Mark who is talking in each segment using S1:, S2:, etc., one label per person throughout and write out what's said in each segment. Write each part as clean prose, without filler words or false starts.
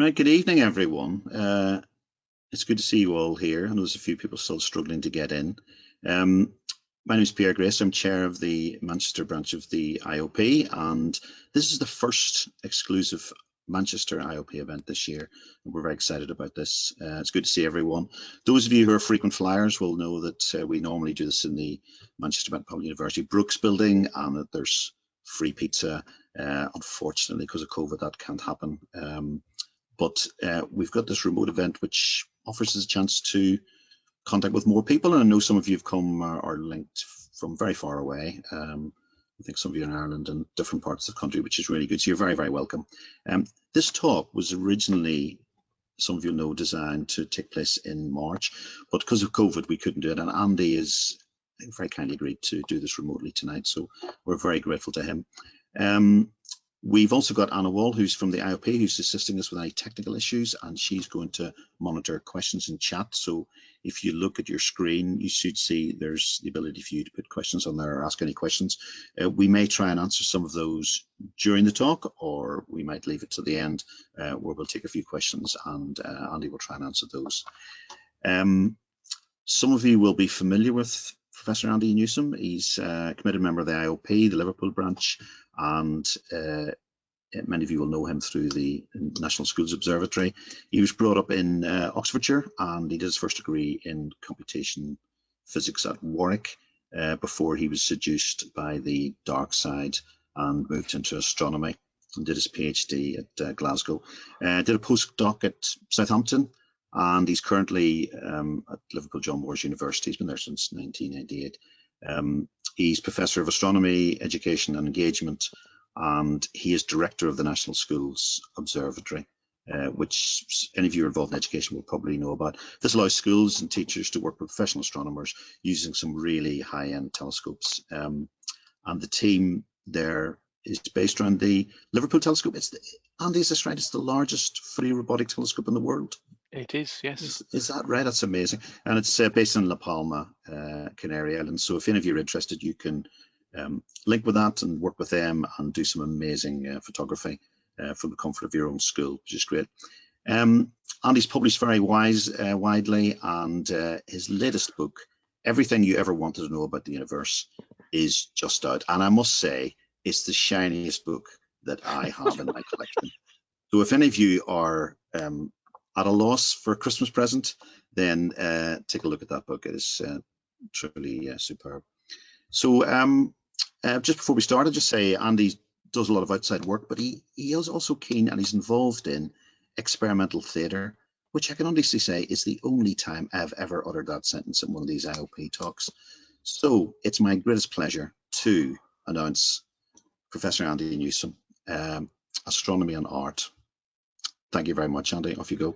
S1: Right, good evening, everyone. It's good to see you all here. I know there's a few people still struggling to get in. My name is Pierre Grace. I'm chair of the Manchester branch of the IOP, and this is the first exclusive Manchester IOP event this year, and we're very excited about this. It's good to see everyone. Those of you who are frequent flyers will know that we normally do this in the Manchester Metropolitan University Brooks building, and that there's free pizza. Unfortunately, because of COVID, that can't happen. But we've got this remote event which offers us a chance to contact with more people, and I know some of you have come or linked from very far away. I think some of you are in Ireland and different parts of the country, which is really good. So you're very, very welcome. This talk was originally, some of you know, designed to take place in March, but because of COVID, we couldn't do it. And Andy has very kindly agreed to do this remotely tonight, so we're very grateful to him. We've also got Anna Wall, who's from the IOP, who's assisting us with any technical issues, and she's going to monitor questions in chat. So if you look at your screen, you should see there's the ability for you to put questions on there or ask any questions. We may try and answer some of those during the talk, or we might leave it to the end where we'll take a few questions and Andy will try and answer those. Some of you will be familiar with Professor Andy Newsam. He's a committed member of the IOP, the Liverpool branch, and many of you will know him through the National Schools Observatory. He was brought up in Oxfordshire, and he did his first degree in computation physics at Warwick before he was seduced by the dark side and moved into astronomy and did his PhD at Glasgow. Did a postdoc at Southampton, and he's currently at Liverpool John Moores University. He's been there since 1998. He's Professor of Astronomy, Education and Engagement, and he is Director of the National Schools Observatory, which any of you involved in education will probably know about. This allows schools and teachers to work with professional astronomers using some really high-end telescopes. And the team there is based around the Liverpool telescope. Andy, is this right? It's the largest free robotic telescope in the world.
S2: It is, yes.
S1: Is that right? That's amazing. And it's based in La Palma, Canary Islands. So if any of you are interested, you can link with that and work with them and do some amazing photography from the comfort of your own school, which is great. Andy's published very widely, and his latest book, Everything You Ever Wanted to Know About the Universe, is just out. And I must say, it's the shiniest book that I have in my collection. So if any of you are at a loss for a Christmas present, then take a look at that book. It is truly superb. So just before we start, I'll just say Andy does a lot of outside work, but he is also keen and he's involved in experimental theatre, which I can honestly say is the only time I've ever uttered that sentence in one of these IOP talks. So it's my greatest pleasure to announce Professor Andy Newsam, Astronomy and Art. Thank you very much, Andy. Off you go.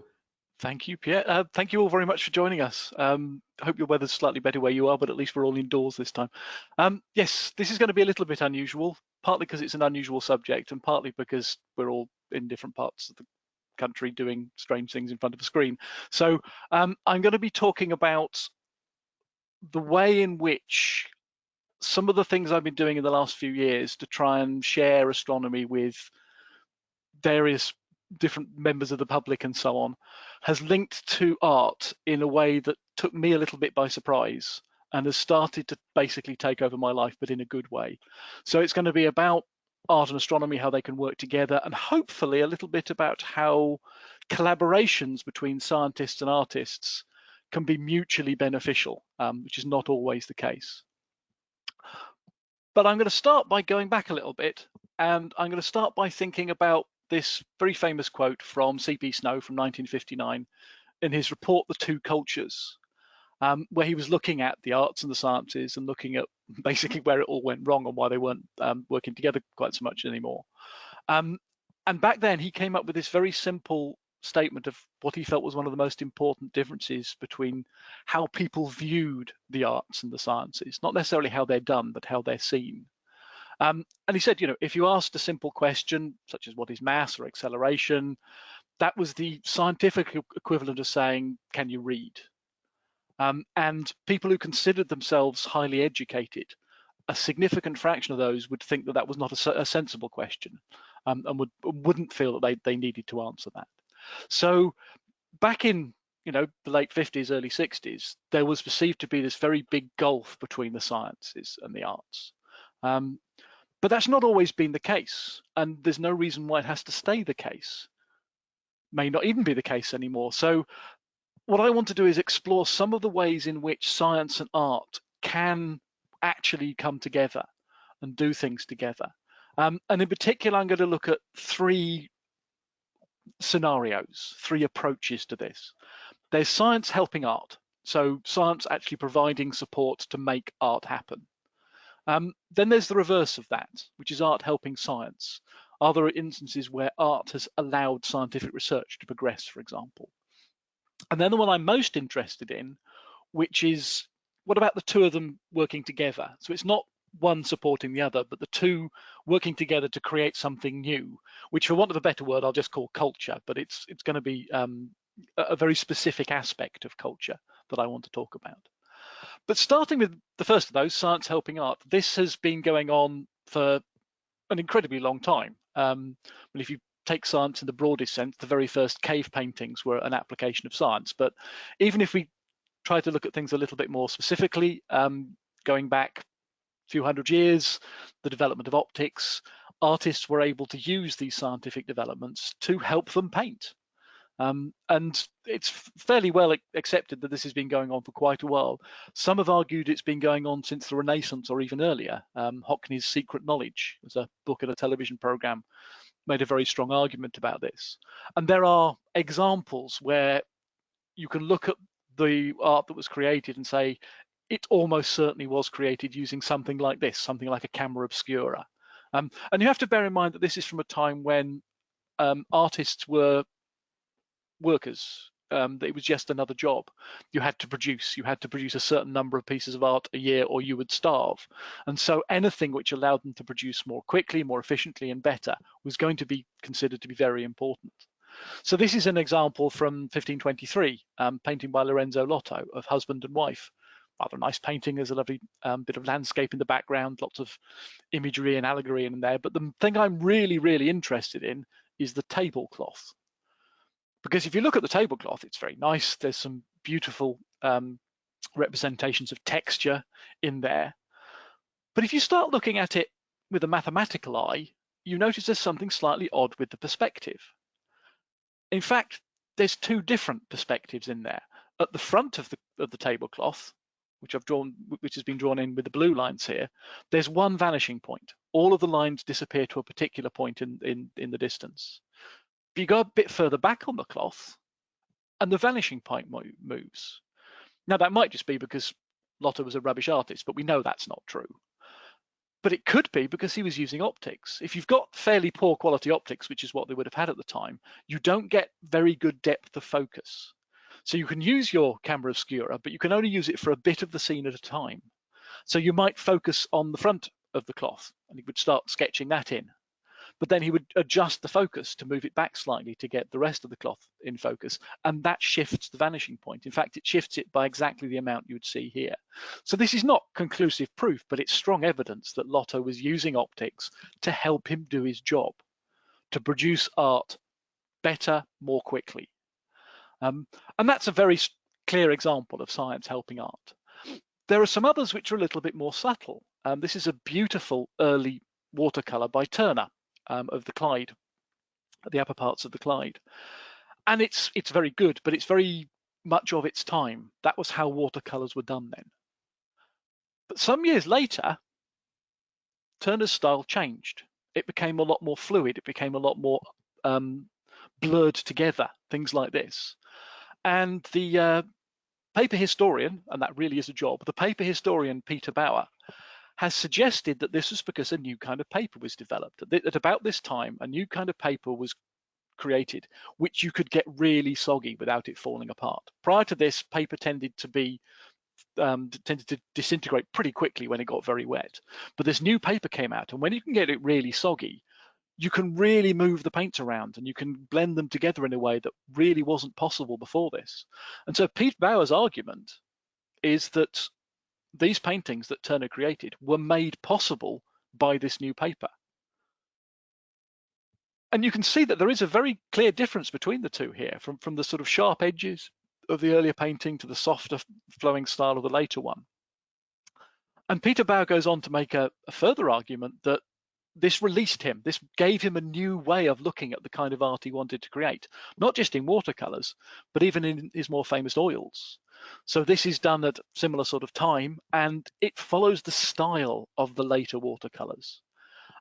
S2: Thank you, Pierre. Thank you all very much for joining us. I hope your weather's slightly better where you are, but at least we're all indoors this time. Yes, this is going to be a little bit unusual, partly because it's an unusual subject and partly because we're all in different parts of the country doing strange things in front of a screen. So I'm going to be talking about the way in which some of the things I've been doing in the last few years to try and share astronomy with various different members of the public and so on has linked to art in a way that took me a little bit by surprise and has started to basically take over my life, but in a good way. So it's going to be about art and astronomy, how they can work together, and hopefully a little bit about how collaborations between scientists and artists can be mutually beneficial, which is not always the case. But I'm going to start by going back a little bit, and I'm going to start by thinking about this very famous quote from C.P. Snow from 1959 in his report, The Two Cultures, where he was looking at the arts and the sciences and looking at basically where it all went wrong and why they weren't working together quite so much anymore. And back then he came up with this very simple statement of what he felt was one of the most important differences between how people viewed the arts and the sciences, not necessarily how they're done, but how they're seen. And he said, you know, if you asked a simple question, such as what is mass or acceleration, that was the scientific equivalent of saying, can you read? And people who considered themselves highly educated, a significant fraction of those would think that that was not a sensible question and wouldn't feel that they needed to answer that. So back in the late 50s, early 60s, there was perceived to be this very big gulf between the sciences and the arts. But that's not always been the case, and there's no reason why it has to stay the case. May not even be the case anymore. So what I want to do is explore some of the ways in which science and art can actually come together and do things together. And in particular, I'm going to look at three scenarios, three approaches to this. There's science helping art, so science actually providing support to make art happen. Then there's the reverse of that, which is art helping science. Are there instances where art has allowed scientific research to progress, for example? And then the one I'm most interested in, which is, what about the two of them working together? So it's not one supporting the other, but the two working together to create something new, which, for want of a better word, I'll just call culture, but it's going to be a very specific aspect of culture that I want to talk about. But starting with the first of those, science helping art, this has been going on for an incredibly long time. But if you take science in the broadest sense, the very first cave paintings were an application of science. But even if we try to look at things a little bit more specifically, going back a few hundred years, the development of optics, artists were able to use these scientific developments to help them paint. And it's fairly well accepted that this has been going on for quite a while. Some have argued it's been going on since the Renaissance or even earlier. Hockney's Secret Knowledge, as a book and a television program, made a very strong argument about this. And there are examples where you can look at the art that was created and say, it almost certainly was created using something like this, something like a camera obscura. And you have to bear in mind that this is from a time when artists were workers. It was just another job. You had to produce a certain number of pieces of art a year or you would starve. And so anything which allowed them to produce more quickly, more efficiently and better was going to be considered to be very important. So this is an example from 1523, painting by Lorenzo Lotto of husband and wife. Rather nice painting. There's a lovely bit of landscape in the background, lots of imagery and allegory in there. But the thing I'm really, really interested in is the tablecloth. Because if you look at the tablecloth, it's very nice. There's some beautiful representations of texture in there. But if you start looking at it with a mathematical eye, you notice there's something slightly odd with the perspective. In fact, there's two different perspectives in there. At the front of the tablecloth, which has been drawn in with the blue lines here, there's one vanishing point. All of the lines disappear to a particular point in the distance. But you go a bit further back on the cloth, and the vanishing point moves. Now, that might just be because Lotto was a rubbish artist, but we know that's not true. But it could be because he was using optics. If you've got fairly poor quality optics, which is what they would have had at the time, you don't get very good depth of focus. So you can use your camera obscura, but you can only use it for a bit of the scene at a time. So you might focus on the front of the cloth, and he would start sketching that in. But then he would adjust the focus to move it back slightly to get the rest of the cloth in focus, and that shifts the vanishing point. In fact, it shifts it by exactly the amount you would see here. So this is not conclusive proof, but it's strong evidence that Lotto was using optics to help him do his job, to produce art better, more quickly. And that's a very clear example of science helping art. There are some others which are a little bit more subtle. This is a beautiful early watercolor by Turner, of the Clyde, the upper parts of the Clyde. And it's very good, but it's very much of its time. That was how watercolors were done then. But some years later, Turner's style changed. It became a lot more fluid. It became a lot more blurred together, things like this. And the paper historian, and that really is a job, the paper historian Peter Bauer has suggested that this was because a new kind of paper was developed. At about this time, a new kind of paper was created, which you could get really soggy without it falling apart. Prior to this, paper tended to disintegrate pretty quickly when it got very wet. But this new paper came out, and when you can get it really soggy, you can really move the paints around and you can blend them together in a way that really wasn't possible before this. And so Pete Bauer's argument is that these paintings that Turner created were made possible by this new paper. And you can see that there is a very clear difference between the two here, from the sort of sharp edges of the earlier painting to the softer flowing style of the later one. And Peter Bauer goes on to make a further argument that this released him, this gave him a new way of looking at the kind of art he wanted to create, not just in watercolors, but even in his more famous oils. So this is done at similar sort of time, and it follows the style of the later watercolors.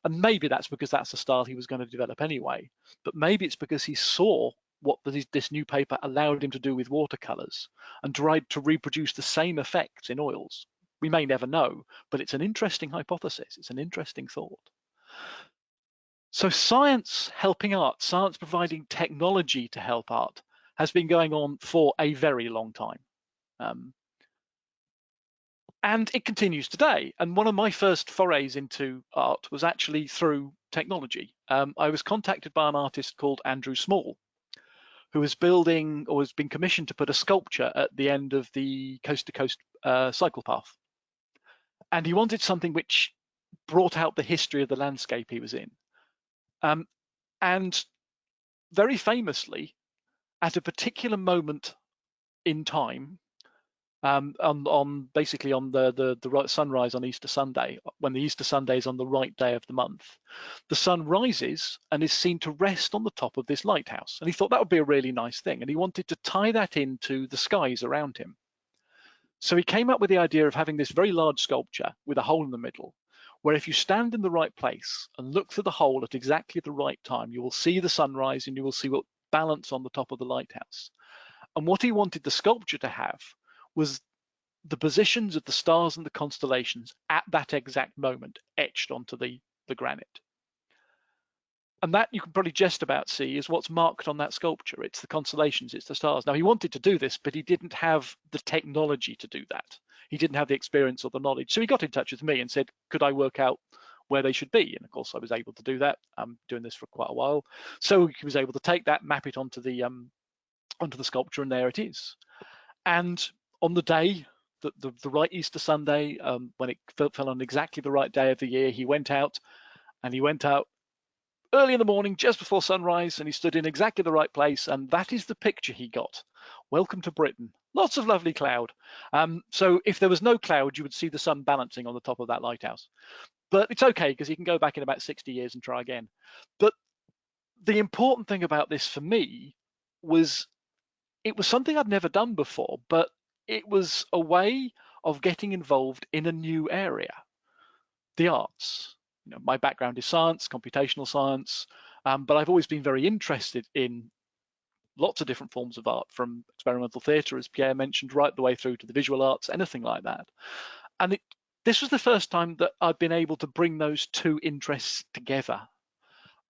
S2: And maybe that's because that's the style he was going to develop anyway, but maybe it's because he saw what this new paper allowed him to do with watercolors and tried to reproduce the same effects in oils. We may never know, but it's an interesting hypothesis. It's an interesting thought. So science helping art, science providing technology to help art, has been going on for a very long time. And it continues today. And one of my first forays into art was actually through technology. I was contacted by an artist called Andrew Small, who was building, or has been commissioned to put a sculpture at the end of the coast-to-coast cycle path. And he wanted something which brought out the history of the landscape he was in. And very famously, at a particular moment in time, basically on the right sunrise on Easter Sunday, when the Easter Sunday is on the right day of the month, the sun rises and is seen to rest on the top of this lighthouse. And he thought that would be a really nice thing. And he wanted to tie that into the skies around him. So he came up with the idea of having this very large sculpture with a hole in the middle, where if you stand in the right place and look through the hole at exactly the right time, you will see the sunrise and you will see what balance on the top of the lighthouse. And what he wanted the sculpture to have was the positions of the stars and the constellations at that exact moment etched onto the granite. And that you can probably just about see is what's marked on that sculpture. It's the constellations, it's the stars. Now, he wanted to do this, but he didn't have the technology to do that. He didn't have the experience or the knowledge. So he got in touch with me and said, could I work out where they should be? And of course, I was able to do that. I'm doing this for quite a while. So he was able to take that, map it onto the sculpture, and there it is. And on the day, the right Easter Sunday, when it fell on exactly the right day of the year, he went out, and he went out early in the morning, just before sunrise, and he stood in exactly the right place, and that is the picture he got. Welcome to Britain. Lots of lovely cloud. So if there was no cloud, you would see the sun balancing on the top of that lighthouse. But it's okay, because he can go back in about 60 years and try again. But the important thing about this for me was it was something I'd never done before, but it was a way of getting involved in a new area, the arts. You know, my background is science, computational science, but I've always been very interested in lots of different forms of art, from experimental theatre, as Pierre mentioned, right the way through to the visual arts, anything like that. And this was the first time that I'd been able to bring those two interests together.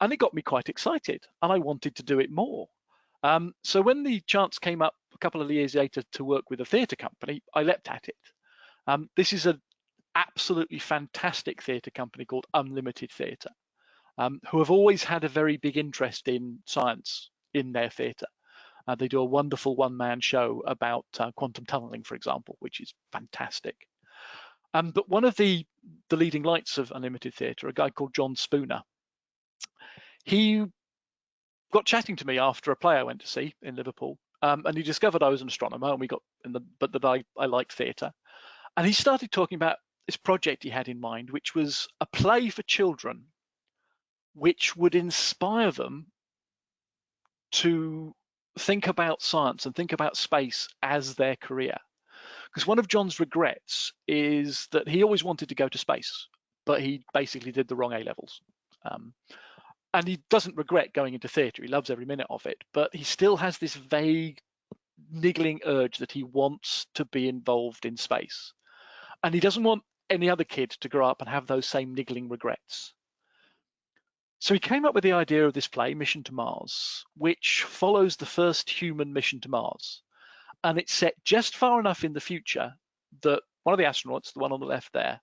S2: And it got me quite excited, and I wanted to do it more. So when the chance came up a couple of years later to work with a theatre company, I leapt at it. This is an absolutely fantastic theatre company called Unlimited Theatre, who have always had a very big interest in science in their theatre. They do a wonderful one-man show about quantum tunneling, for example, which is fantastic. But one of the leading lights of Unlimited Theatre, a guy called John Spooner, he got chatting to me after a play I went to see in Liverpool, and he discovered I was an astronomer, and we got but that I liked theatre, and he started talking about this project he had in mind, which was a play for children, which would inspire them to think about science and think about space as their career. Because one of John's regrets is that he always wanted to go to space, but he basically did the wrong A-levels. And he doesn't regret going into theatre. He loves every minute of it, but he still has this vague, niggling urge that he wants to be involved in space. And he doesn't want any other kid to grow up and have those same niggling regrets. So he came up with the idea of this play, Mission to Mars, which follows the first human mission to Mars. And it's set just far enough in the future that one of the astronauts, the one on the left there,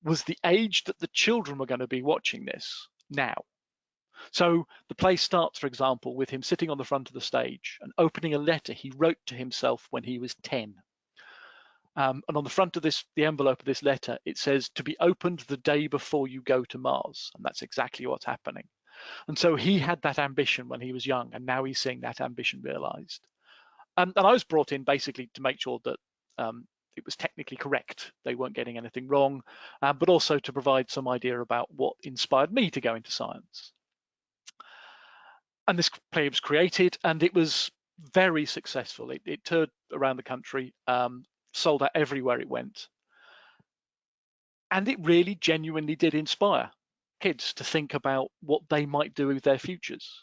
S2: was the age that the children were going to be watching this now. So the play starts, for example, with him sitting on the front of the stage and opening a letter he wrote to himself when he was 10. And on the front of the envelope of this letter, it says, to be opened the day before you go to Mars. And that's exactly what's happening. And so he had that ambition when he was young, and now he's seeing that ambition realized. And I was brought in basically to make sure that it was technically correct, they weren't getting anything wrong, but also to provide some idea about what inspired me to go into science. And this play was created, and it was very successful. It toured around the country, sold out everywhere it went. And it really genuinely did inspire kids to think about what they might do with their futures.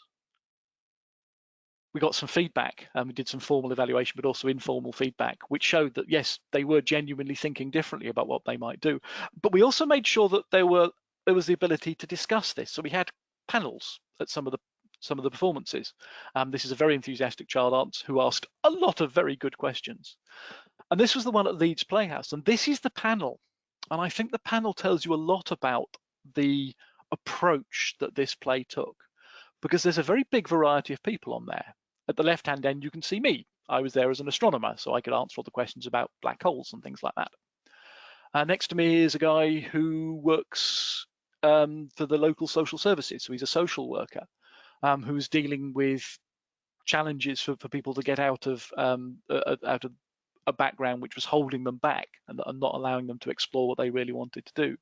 S2: We got some feedback, and we did some formal evaluation, but also informal feedback, which showed that, yes, they were genuinely thinking differently about what they might do. But we also made sure that there was the ability to discuss this. So we had panels at some of the performances. This is a very enthusiastic child who asked a lot of very good questions. And this was the one at Leeds Playhouse. And this is the panel. And I think the panel tells you a lot about the approach that this play took, because there's a very big variety of people on there. At the left-hand end, you can see me. I was there as an astronomer, so I could answer all the questions about black holes and things like that. Next to me is a guy who works for the local social services. So he's a social worker who's dealing with challenges for people to get out of a background which was holding them back and not allowing them to explore what they really wanted to do.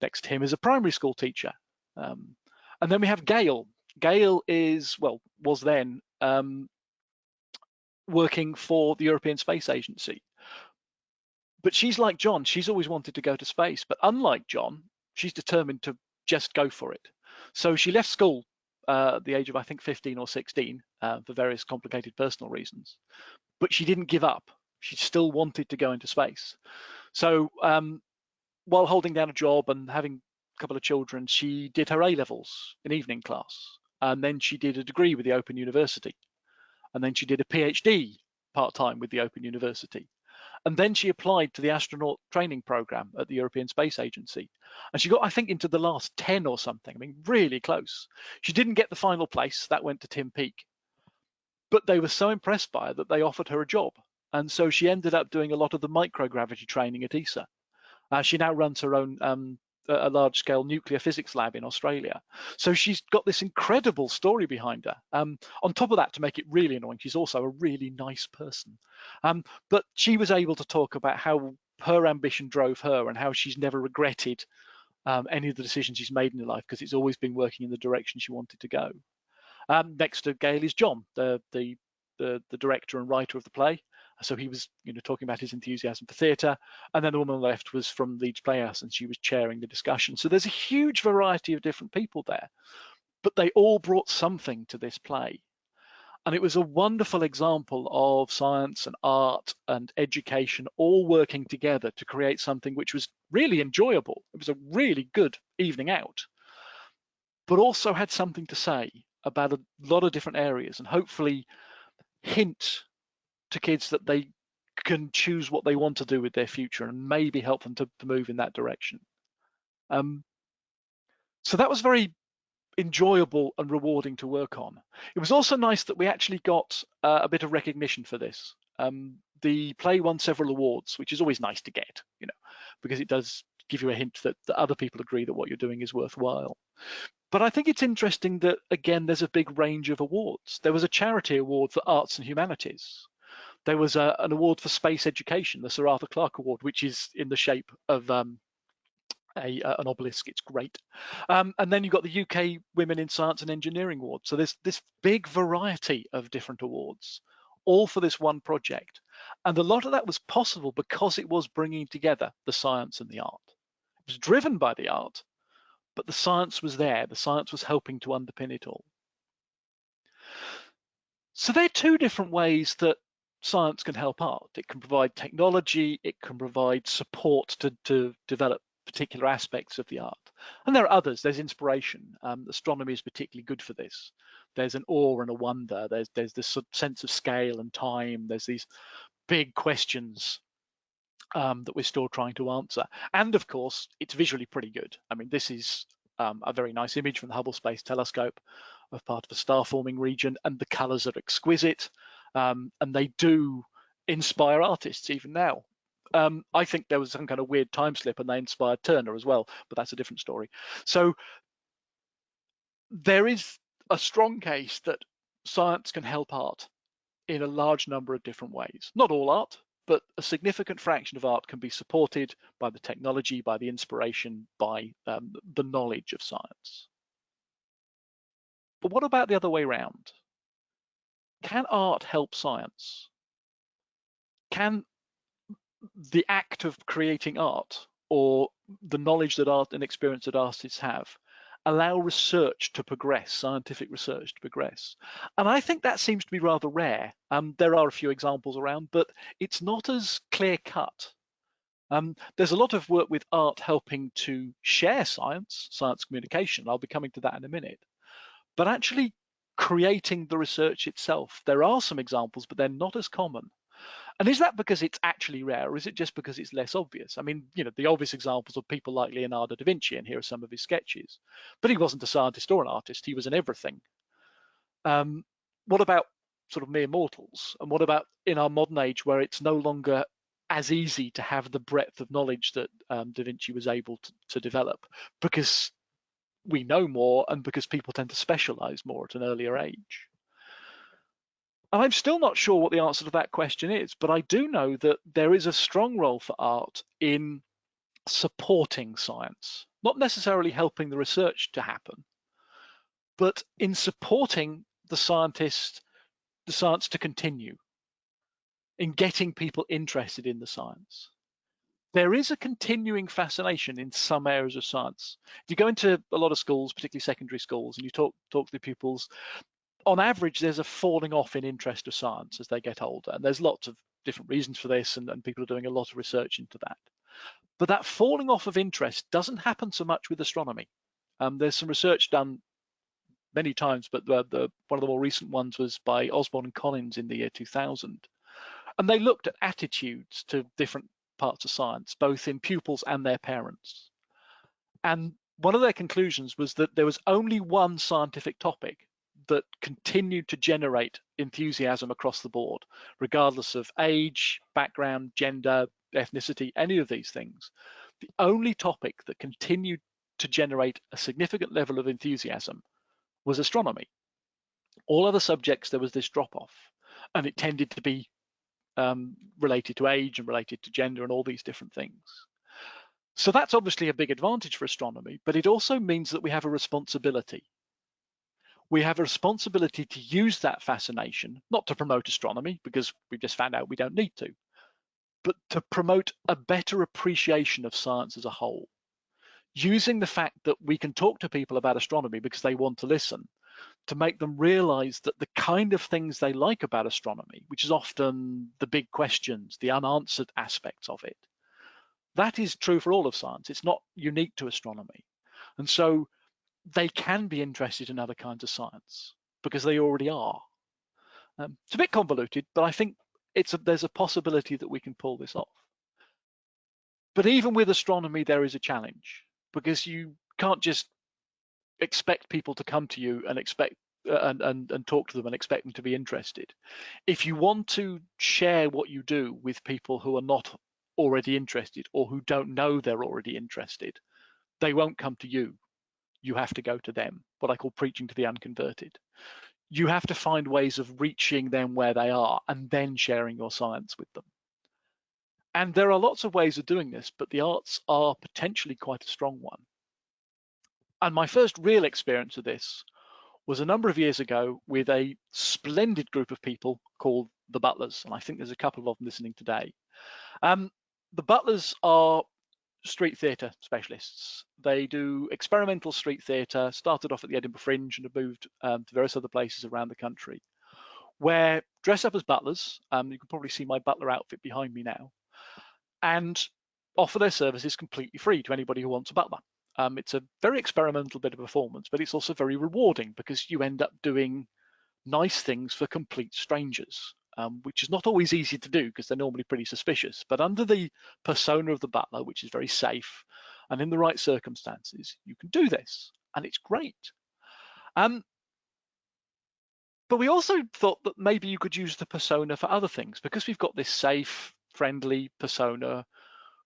S2: Next to him is a primary school teacher. And then we have Gail. Gail was then working for the European Space Agency. But she's like John, she's always wanted to go to space. But unlike John, she's determined to just go for it. So she left school at the age of, I think, 15 or 16 for various complicated personal reasons. But she didn't give up. She still wanted to go into space. So while holding down a job and having a couple of children, she did her A-levels in evening class. And then she did a degree with the Open University. And then she did a PhD part-time with the Open University. And then she applied to the astronaut training program at the European Space Agency. And she got, I think, into the last 10 or something. I mean, really close. She didn't get the final place. That went to Tim Peake. But they were so impressed by her that they offered her a job. And so she ended up doing a lot of the microgravity training at ESA. She now runs her own a large-scale nuclear physics lab in Australia. So she's got this incredible story behind her. On top of that, to make it really annoying, she's also a really nice person. But she was able to talk about how her ambition drove her and how she's never regretted any of the decisions she's made in her life, because it's always been working in the direction she wanted to go. Next to Gail is John, the director and writer of the play. So he was, talking about his enthusiasm for theatre. And then the woman on the left was from Leeds Playhouse, and she was chairing the discussion. So there's a huge variety of different people there, but they all brought something to this play. And it was a wonderful example of science and art and education all working together to create something which was really enjoyable. It was a really good evening out, but also had something to say about a lot of different areas, and hopefully hint to kids that they can choose what they want to do with their future and maybe help them to move in that direction. So that was very enjoyable and rewarding to work on. It was also nice that we actually got a bit of recognition for this. The play won several awards, which is always nice to get, because it does give you a hint that other people agree that what you're doing is worthwhile. But I think it's interesting that, again, there's a big range of awards. There was a charity award for arts and humanities. There was an award for space education, the Sir Arthur Clarke Award, which is in the shape of an obelisk. It's great. And then you've got the UK Women in Science and Engineering Award. So there's this big variety of different awards, all for this one project. And a lot of that was possible because it was bringing together the science and the art. It was driven by the art, but the science was there. The science was helping to underpin it all. So there are two different ways that science can help art. It can provide technology, it can provide support to develop particular aspects of the art. And there are others. There's inspiration. Astronomy is particularly good for this. There's an awe and a wonder. There's this sense of scale and time. There's these big questions that we're still trying to answer. And of course, it's visually pretty good. I mean, this is a very nice image from the Hubble Space Telescope of part of a star-forming region, and the colors are exquisite, and they do inspire artists even now. I think there was some kind of weird time slip and they inspired Turner as well, but that's a different story. So there is a strong case that science can help art in a large number of different ways. Not all art, but a significant fraction of art can be supported by the technology, by the inspiration, by the knowledge of science. But what about the other way around? Can art help science? Can the act of creating art, or the knowledge that art and experience that artists have, allow research to progress, scientific research to progress? And I think that seems to be rather rare. There are a few examples around, but it's not as clear cut. There's a lot of work with art helping to share science communication. I'll be coming to that in a minute. But actually creating the research itself, there are some examples, but they're not as common. And is that because it's actually rare, or is it just because it's less obvious? I mean, the obvious examples of people like Leonardo da Vinci, and here are some of his sketches. But he wasn't a scientist or an artist, he was an everything. What about sort of mere mortals? And what about in our modern age, where it's no longer as easy to have the breadth of knowledge that da Vinci was able to develop, because we know more and because people tend to specialize more at an earlier age? And I'm still not sure what the answer to that question is, but I do know that there is a strong role for art in supporting science, not necessarily helping the research to happen, but in supporting the science to continue, in getting people interested in the science. There is a continuing fascination in some areas of science. If you go into a lot of schools, particularly secondary schools, and you talk to the pupils, on average, there's a falling off in interest of science as they get older. And there's lots of different reasons for this, and people are doing a lot of research into that. But that falling off of interest doesn't happen so much with astronomy. There's some research done many times, but one of the more recent ones was by Osborne and Collins in the year 2000. And they looked at attitudes to different parts of science, both in pupils and their parents. And one of their conclusions was that there was only one scientific topic that continued to generate enthusiasm across the board, regardless of age, background, gender, ethnicity, any of these things. The only topic that continued to generate a significant level of enthusiasm was astronomy. All other subjects, there was this drop-off, and it tended to be related to age and related to gender and all these different things. So that's obviously a big advantage for astronomy, but it also means that we have a responsibility. We have a responsibility to use that fascination, not to promote astronomy, because we've just found out we don't need to, but to promote a better appreciation of science as a whole, using the fact that we can talk to people about astronomy because they want to listen, to make them realize that the kind of things they like about astronomy, which is often the big questions, the unanswered aspects of it, that is true for all of science. It's not unique to astronomy. And so they can be interested in other kinds of science because they already are. It's a bit convoluted, but I think there's a possibility that we can pull this off. But even with astronomy, there is a challenge, because you can't just expect people to come to you and expect and talk to them and expect them to be interested. If you want to share what you do with people who are not already interested, or who don't know they're already interested, they won't come to you. You have to go to them, what I call preaching to the unconverted. You have to find ways of reaching them where they are and then sharing your science with them. And there are lots of ways of doing this, but the arts are potentially quite a strong one. And my first real experience of this was a number of years ago with a splendid group of people called the Butlers, and I think there's a couple of them listening today. The Butlers are street theatre specialists. They do experimental street theatre, started off at the Edinburgh Fringe and have moved to various other places around the country, where dress up as butlers, you can probably see my butler outfit behind me now, and offer their services completely free to anybody who wants a butler. It's a very experimental bit of performance, but it's also very rewarding because you end up doing nice things for complete strangers, which is not always easy to do because they're normally pretty suspicious. But under the persona of the butler, which is very safe, and in the right circumstances, you can do this, and it's great. But we also thought that maybe you could use the persona for other things, because we've got this safe, friendly persona.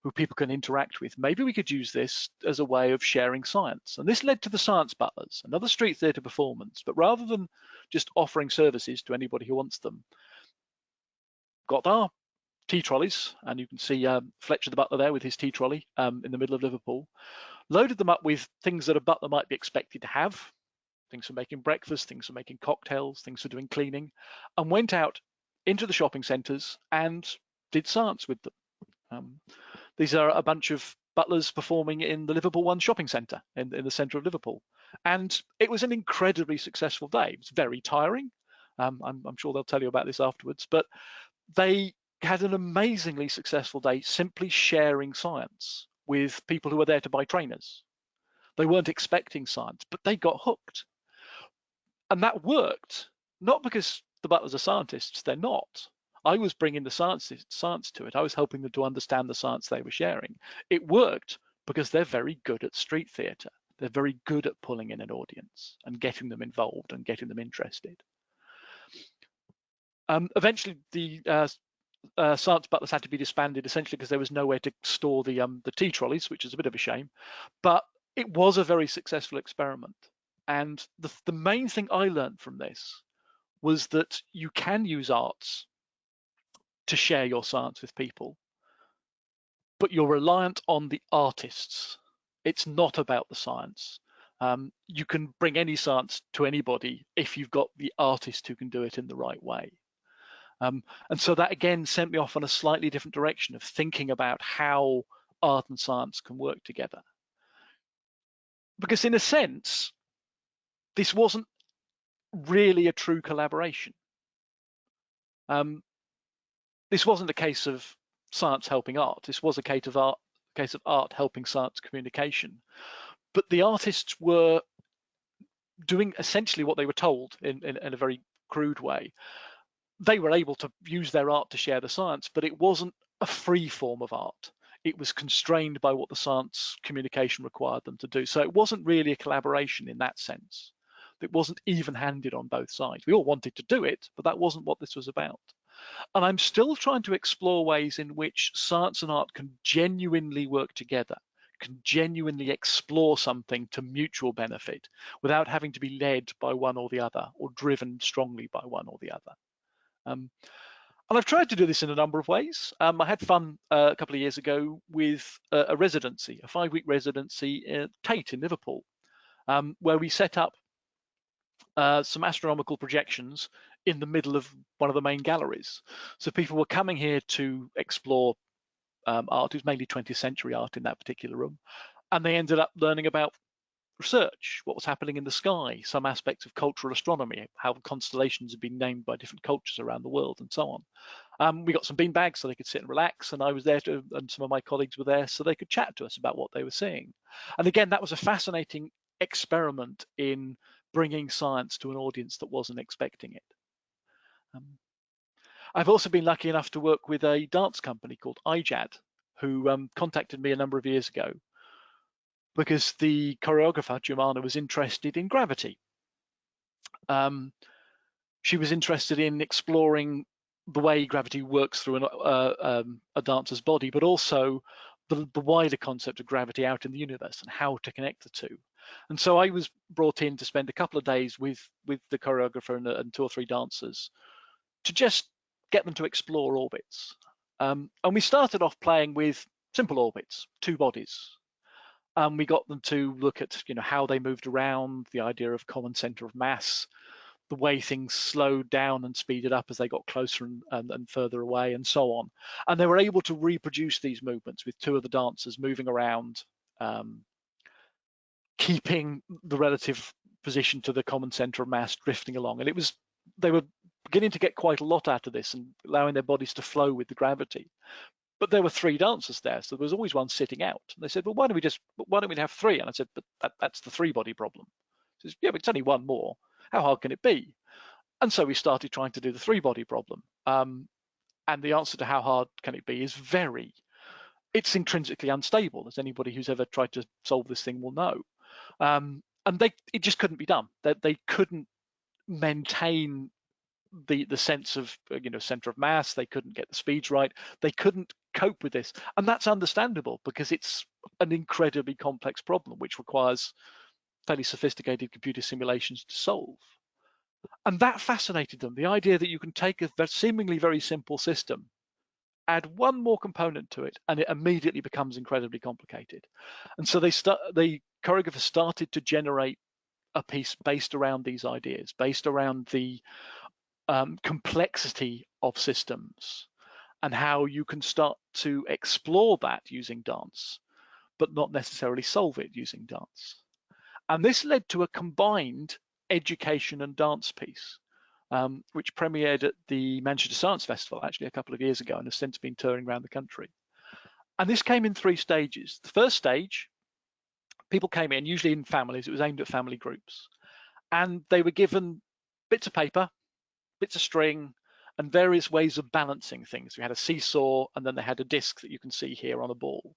S2: who people can interact with. Maybe we could use this as a way of sharing science. And this led to the Science Butlers, another street theatre performance, but rather than just offering services to anybody who wants them, got our tea trolleys, and you can see Fletcher the butler there with his tea trolley in the middle of Liverpool, loaded them up with things that a butler might be expected to have, things for making breakfast, things for making cocktails, things for doing cleaning, and went out into the shopping centres and did science with them. These are a bunch of butlers performing in the Liverpool One shopping centre in the centre of Liverpool. And it was an incredibly successful day. It was very tiring. I'm sure they'll tell you about this afterwards, but they had an amazingly successful day simply sharing science with people who were there to buy trainers. They weren't expecting science, but they got hooked. And that worked, not because the butlers are scientists, they're not. I was bringing the science to it. I was helping them to understand the science they were sharing. It worked because they're very good at street theatre. They're very good at pulling in an audience and getting them involved and getting them interested. Eventually, the Science Butlers had to be disbanded, essentially because there was nowhere to store the tea trolleys, which is a bit of a shame. But it was a very successful experiment. And the main thing I learned from this was that you can use arts to share your science with people, but you're reliant on the artists. It's not about the science. You can bring any science to anybody if you've got the artist who can do it in the right way. And so that again sent me off on a slightly different direction of thinking about how art and science can work together. Because in a sense, this wasn't really a true collaboration. This wasn't a case of science helping art. This was a case of art helping science communication. But the artists were doing essentially what they were told in a very crude way. They were able to use their art to share the science, but it wasn't a free form of art. It was constrained by what the science communication required them to do. So it wasn't really a collaboration in that sense. It wasn't even-handed on both sides. We all wanted to do it, but that wasn't what this was about. And I'm still trying to explore ways in which science and art can genuinely work together, can genuinely explore something to mutual benefit without having to be led by one or the other or driven strongly by one or the other. And I've tried to do this in a number of ways. I had fun a couple of years ago with a residency, a 5-week residency at Tate in Liverpool, where we set up some astronomical projections in the middle of one of the main galleries. So people were coming here to explore art. It was mainly 20th century art in that particular room. And they ended up learning about research, what was happening in the sky, some aspects of cultural astronomy, how constellations have been named by different cultures around the world, and so on. We got some beanbags so they could sit and relax, and I was there and some of my colleagues were there so they could chat to us about what they were seeing. And again, that was a fascinating experiment in bringing science to an audience that wasn't expecting it. I've also been lucky enough to work with a dance company called IJAD, who contacted me a number of years ago because the choreographer, Jumana, was interested in gravity. She was interested in exploring the way gravity works through a dancer's body, but also the wider concept of gravity out in the universe and how to connect the two. And so I was brought in to spend a couple of days with the choreographer and 2 or 3 dancers to just get them to explore orbits. And we started off playing with simple orbits, 2 bodies. We got them to look at how they moved around, the idea of common center of mass, the way things slowed down and speeded up as they got closer and further away, and so on. And they were able to reproduce these movements with 2 of the dancers moving around, keeping the relative position to the common center of mass, drifting along. And they were beginning to get quite a lot out of this and allowing their bodies to flow with the gravity. But there were 3 dancers there, so there was always one sitting out. And they said, well, why don't we have 3? And I said, but that's the 3-body problem. He says, yeah, but it's only 1 more. How hard can it be? And so we started trying to do the 3-body problem. And the answer to how hard can it be is it's intrinsically unstable, as anybody who's ever tried to solve this thing will know. And it just couldn't be done. They couldn't maintain the sense of center of mass. They couldn't get the speeds right. They couldn't cope with this. And that's understandable because it's an incredibly complex problem which requires fairly sophisticated computer simulations to solve. And that fascinated them, the idea that you can take a seemingly very simple system, add one more component to it, and it immediately becomes incredibly complicated. And so the choreographers started to generate a piece based around these ideas, based around the complexity of systems and how you can start to explore that using dance, but not necessarily solve it using dance. And this led to a combined education and dance piece, which premiered at the Manchester Science Festival actually a couple of years ago and has since been touring around the country. And this came in 3 stages. The first stage, people came in, usually in families, it was aimed at family groups, and they were given bits of paper, bits of string, and various ways of balancing things. We had a seesaw, and then they had a disc that you can see here on a ball.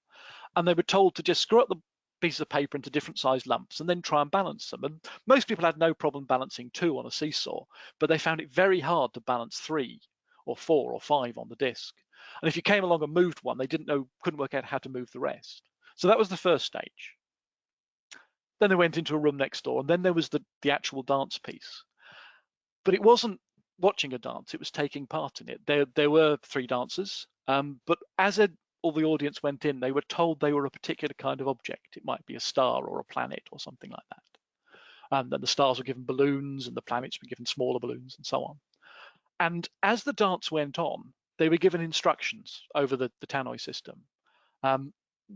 S2: And they were told to just screw up the pieces of paper into different sized lumps and then try and balance them. And most people had no problem balancing 2 on a seesaw, but they found it very hard to balance 3 or 4 or 5 on the disc. And if you came along and moved one, they couldn't work out how to move the rest. So that was the first stage. Then they went into a room next door, and then there was the actual dance piece. But it wasn't watching a dance, it was taking part in it. There were 3 dancers, but as all the audience went in, they were told they were a particular kind of object. It might be a star or a planet or something like that. Then the stars were given balloons and the planets were given smaller balloons and so on. And as the dance went on, they were given instructions over the tannoy system,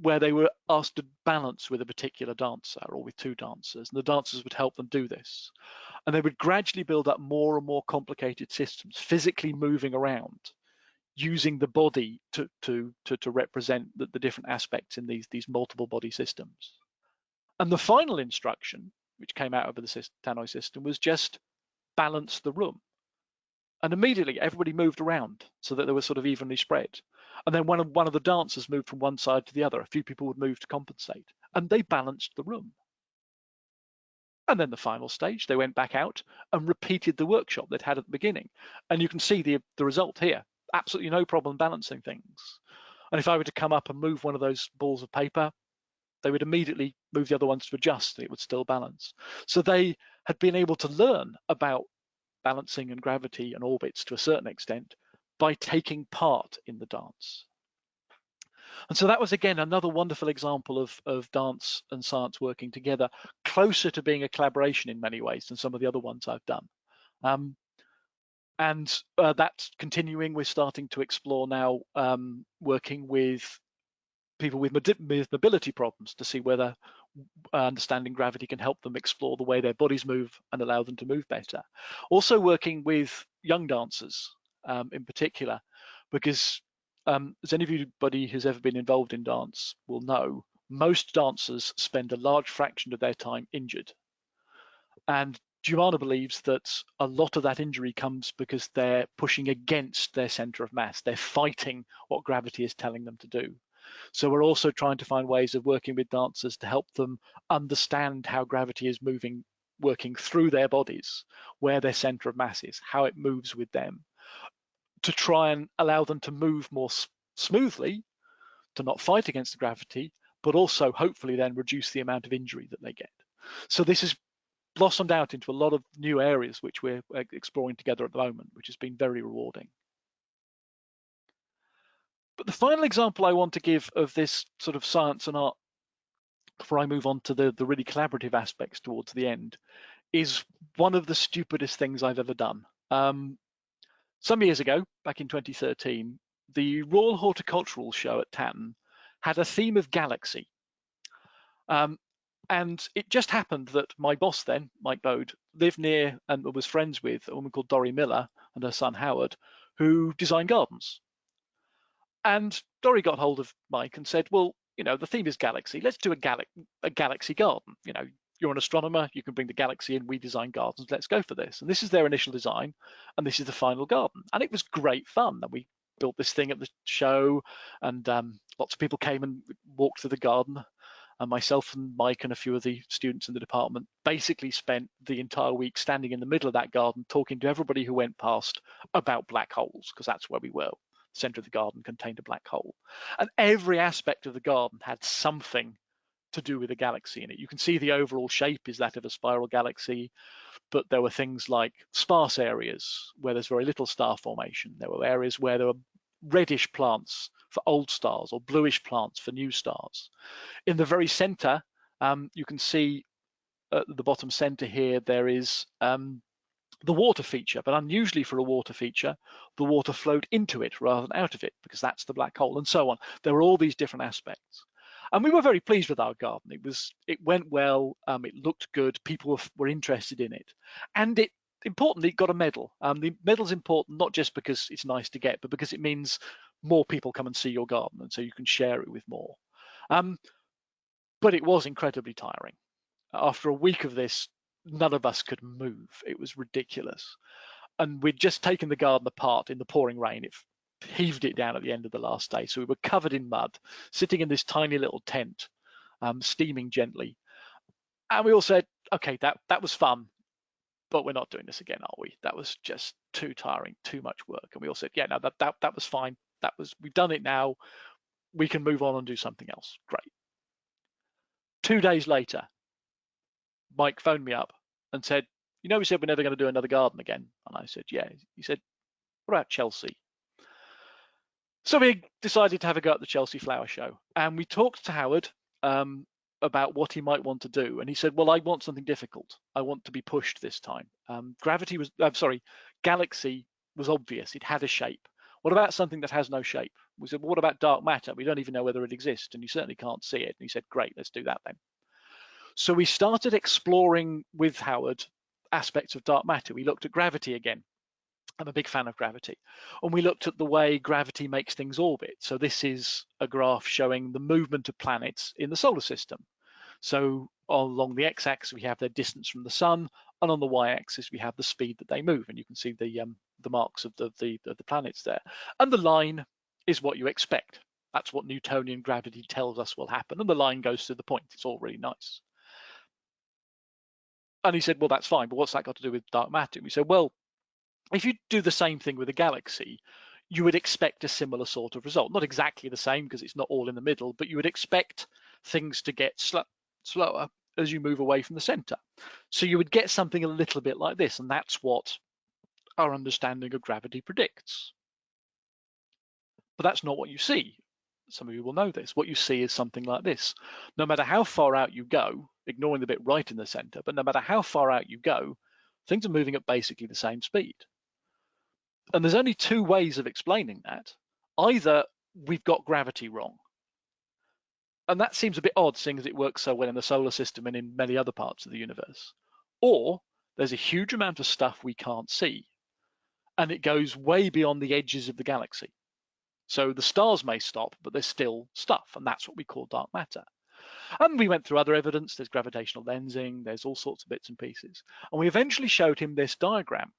S2: where they were asked to balance with a particular dancer or with 2 dancers, and the dancers would help them do this. And they would gradually build up more and more complicated systems, physically moving around, using the body to represent the different aspects in these multiple body systems. And the final instruction, which came out of the tannoy system, was just balance the room. And immediately everybody moved around so that they were sort of evenly spread. And then one of the dancers moved from one side to the other. A few people would move to compensate, and they balanced the room. And then the final stage, they went back out and repeated the workshop they'd had at the beginning. And you can see the result here. Absolutely no problem balancing things. And if I were to come up and move one of those balls of paper, they would immediately move the other ones to adjust, and it would still balance. So they had been able to learn about balancing and gravity and orbits to a certain extent by taking part in the dance. And so that was, again, another wonderful example of dance and science working together, closer to being a collaboration in many ways than some of the other ones I've done. And that's continuing. We're starting to explore now working with people with mobility problems to see whether understanding gravity can help them explore the way their bodies move and allow them to move better. Also working with young dancers in particular, because as anybody who's ever been involved in dance will know, most dancers spend a large fraction of their time injured. And Giovanna believes that a lot of that injury comes because they're pushing against their center of mass. They're fighting what gravity is telling them to do. So we're also trying to find ways of working with dancers to help them understand how gravity is working through their bodies, where their center of mass is, how it moves with them, to try and allow them to move more smoothly, to not fight against the gravity, but also hopefully then reduce the amount of injury that they get. So this has blossomed out into a lot of new areas which we're exploring together at the moment, which has been very rewarding. But the final example I want to give of this sort of science and art, before I move on to the really collaborative aspects towards the end, is one of the stupidest things I've ever done. Some years ago, back in 2013, the Royal Horticultural Show at Tatton had a theme of galaxy. And it just happened that my boss then, Mike Bode, lived near and was friends with a woman called Dorrie Miller and her son Howard, who designed gardens. And Dorrie got hold of Mike and said, well, the theme is galaxy. Let's do a galaxy garden. You're an astronomer, you can bring the galaxy in, we design gardens, let's go for this. And this is their initial design, and this is the final garden. And it was great fun. And we built this thing at the show, and lots of people came and walked through the garden. And myself and Mike and a few of the students in the department basically spent the entire week standing in the middle of that garden talking to everybody who went past about black holes, because that's where we were, center of the garden contained a black hole. And every aspect of the garden had something to do with a galaxy in it. You can see the overall shape is that of a spiral galaxy, but there were things like sparse areas where there's very little star formation. There were areas where there were reddish plants for old stars or bluish plants for new stars. In the very center, you can see at the bottom center here, there is the water feature, but unusually for a water feature, the water flowed into it rather than out of it, because that's the black hole, and so on. There were all these different aspects. And we were very pleased with our garden. It went well, it looked good, people were interested in it. And importantly, it got a medal. The medal's important not just because it's nice to get, but because it means more people come and see your garden, and so you can share it with more. But it was incredibly tiring. After a week of this, none of us could move. It was ridiculous. And we'd just taken the garden apart in the pouring rain. It heaved it down at the end of the last day. So we were covered in mud, sitting in this tiny little tent, steaming gently. And we all said, okay, that was fun, but we're not doing this again, are we? That was just too tiring, too much work. And we all said, yeah, no, that was fine. We've done it now. We can move on and do something else. Great. 2 days later, Mike phoned me up and said, you know, we said we're never going to do another garden again. And I said, yeah. He said, what about Chelsea? So we decided to have a go at the Chelsea Flower Show. And we talked to Howard about what he might want to do. And he said, well, I want something difficult. I want to be pushed this time. Galaxy was obvious. It had a shape. What about something that has no shape? We said, well, what about dark matter? We don't even know whether it exists, and you certainly can't see it. And he said, great, let's do that then. So we started exploring with Howard aspects of dark matter. We looked at gravity again. I'm a big fan of gravity. And we looked at the way gravity makes things orbit. So this is a graph showing the movement of planets in the solar system. So along the x-axis, we have their distance from the sun, and on the y-axis, we have the speed that they move. And you can see the marks of the planets there. And the line is what you expect. That's what Newtonian gravity tells us will happen. And the line goes to the point. It's all really nice. And he said, well, that's fine, but what's that got to do with dark matter? And we said, well, if you do the same thing with a galaxy, you would expect a similar sort of result. Not exactly the same, because it's not all in the middle, but you would expect things to get slower as you move away from the center. So you would get something a little bit like this, and that's what our understanding of gravity predicts. But that's not what you see. Some of you will know this. What you see is something like this. No matter how far out you go, ignoring the bit right in the center, but no matter how far out you go, things are moving at basically the same speed. And there's only two ways of explaining that. Either we've got gravity wrong, and that seems a bit odd, seeing as it works so well in the solar system and in many other parts of the universe, or there's a huge amount of stuff we can't see, and it goes way beyond the edges of the galaxy. So the stars may stop, but there's still stuff, and that's what we call dark matter. And we went through other evidence. There's gravitational lensing, there's all sorts of bits and pieces. And we eventually showed him this diagram.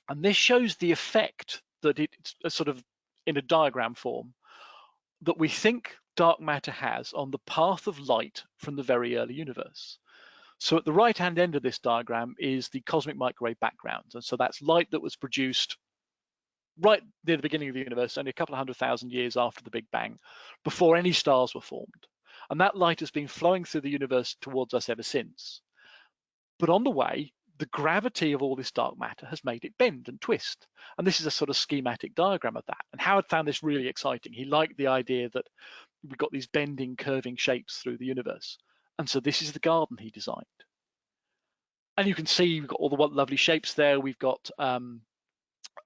S2: And this shows the effect that it's sort of in a diagram form that we think dark matter has on the path of light from the very early universe. So at the right-hand end of this diagram is the cosmic microwave background. And so that's light that was produced right near the beginning of the universe, only a couple of 100,000 years after the Big Bang, before any stars were formed. And that light has been flowing through the universe towards us ever since. But on the way, the gravity of all this dark matter has made it bend and twist. And this is a sort of schematic diagram of that. And Howard found this really exciting. He liked the idea that we've got these bending, curving shapes through the universe. And so this is the garden he designed. And you can see we've got all the lovely shapes there. We've got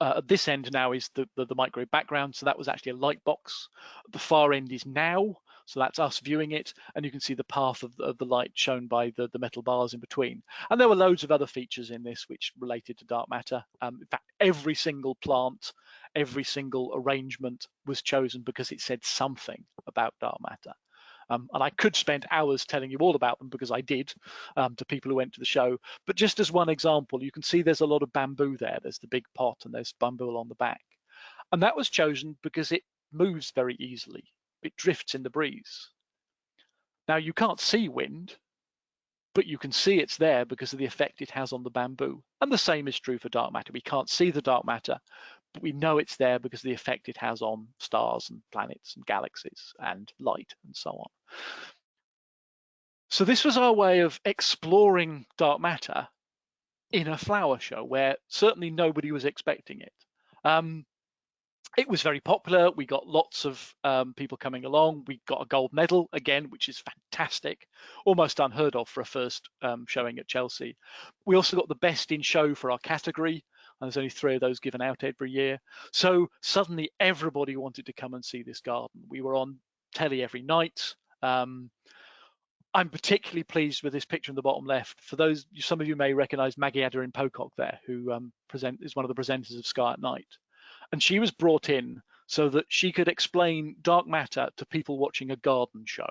S2: at this end now is the microwave background. So that was actually a light box. At the far end is now. So that's us viewing it. And you can see the path of the light shown by the metal bars in between. And there were loads of other features in this which related to dark matter. In fact, every single plant, every single arrangement was chosen because it said something about dark matter. And I could spend hours telling you all about them, because I did, to people who went to the show. But just as one example, you can see there's a lot of bamboo there. There's the big pot and there's bamboo along the back. And that was chosen because it moves very easily. It drifts in the breeze. Now, you can't see wind, but you can see it's there because of the effect it has on the bamboo. And the same is true for dark matter. We can't see the dark matter, but we know it's there because of the effect it has on stars and planets and galaxies and light and so on. So this was our way of exploring dark matter in a flower show where certainly nobody was expecting it. It was very popular. We got lots of people coming along. We got a gold medal again, which is fantastic, almost unheard of for a first showing at Chelsea. We also got the best in show for our category, and there's only 3 of those given out every year. So suddenly everybody wanted to come and see this garden. We were on telly every night. I'm particularly pleased with this picture in the bottom left. For those, some of you may recognize Maggie Adarin Pocock there, who is one of the presenters of Sky at Night. And she was brought in so that she could explain dark matter to people watching a garden show,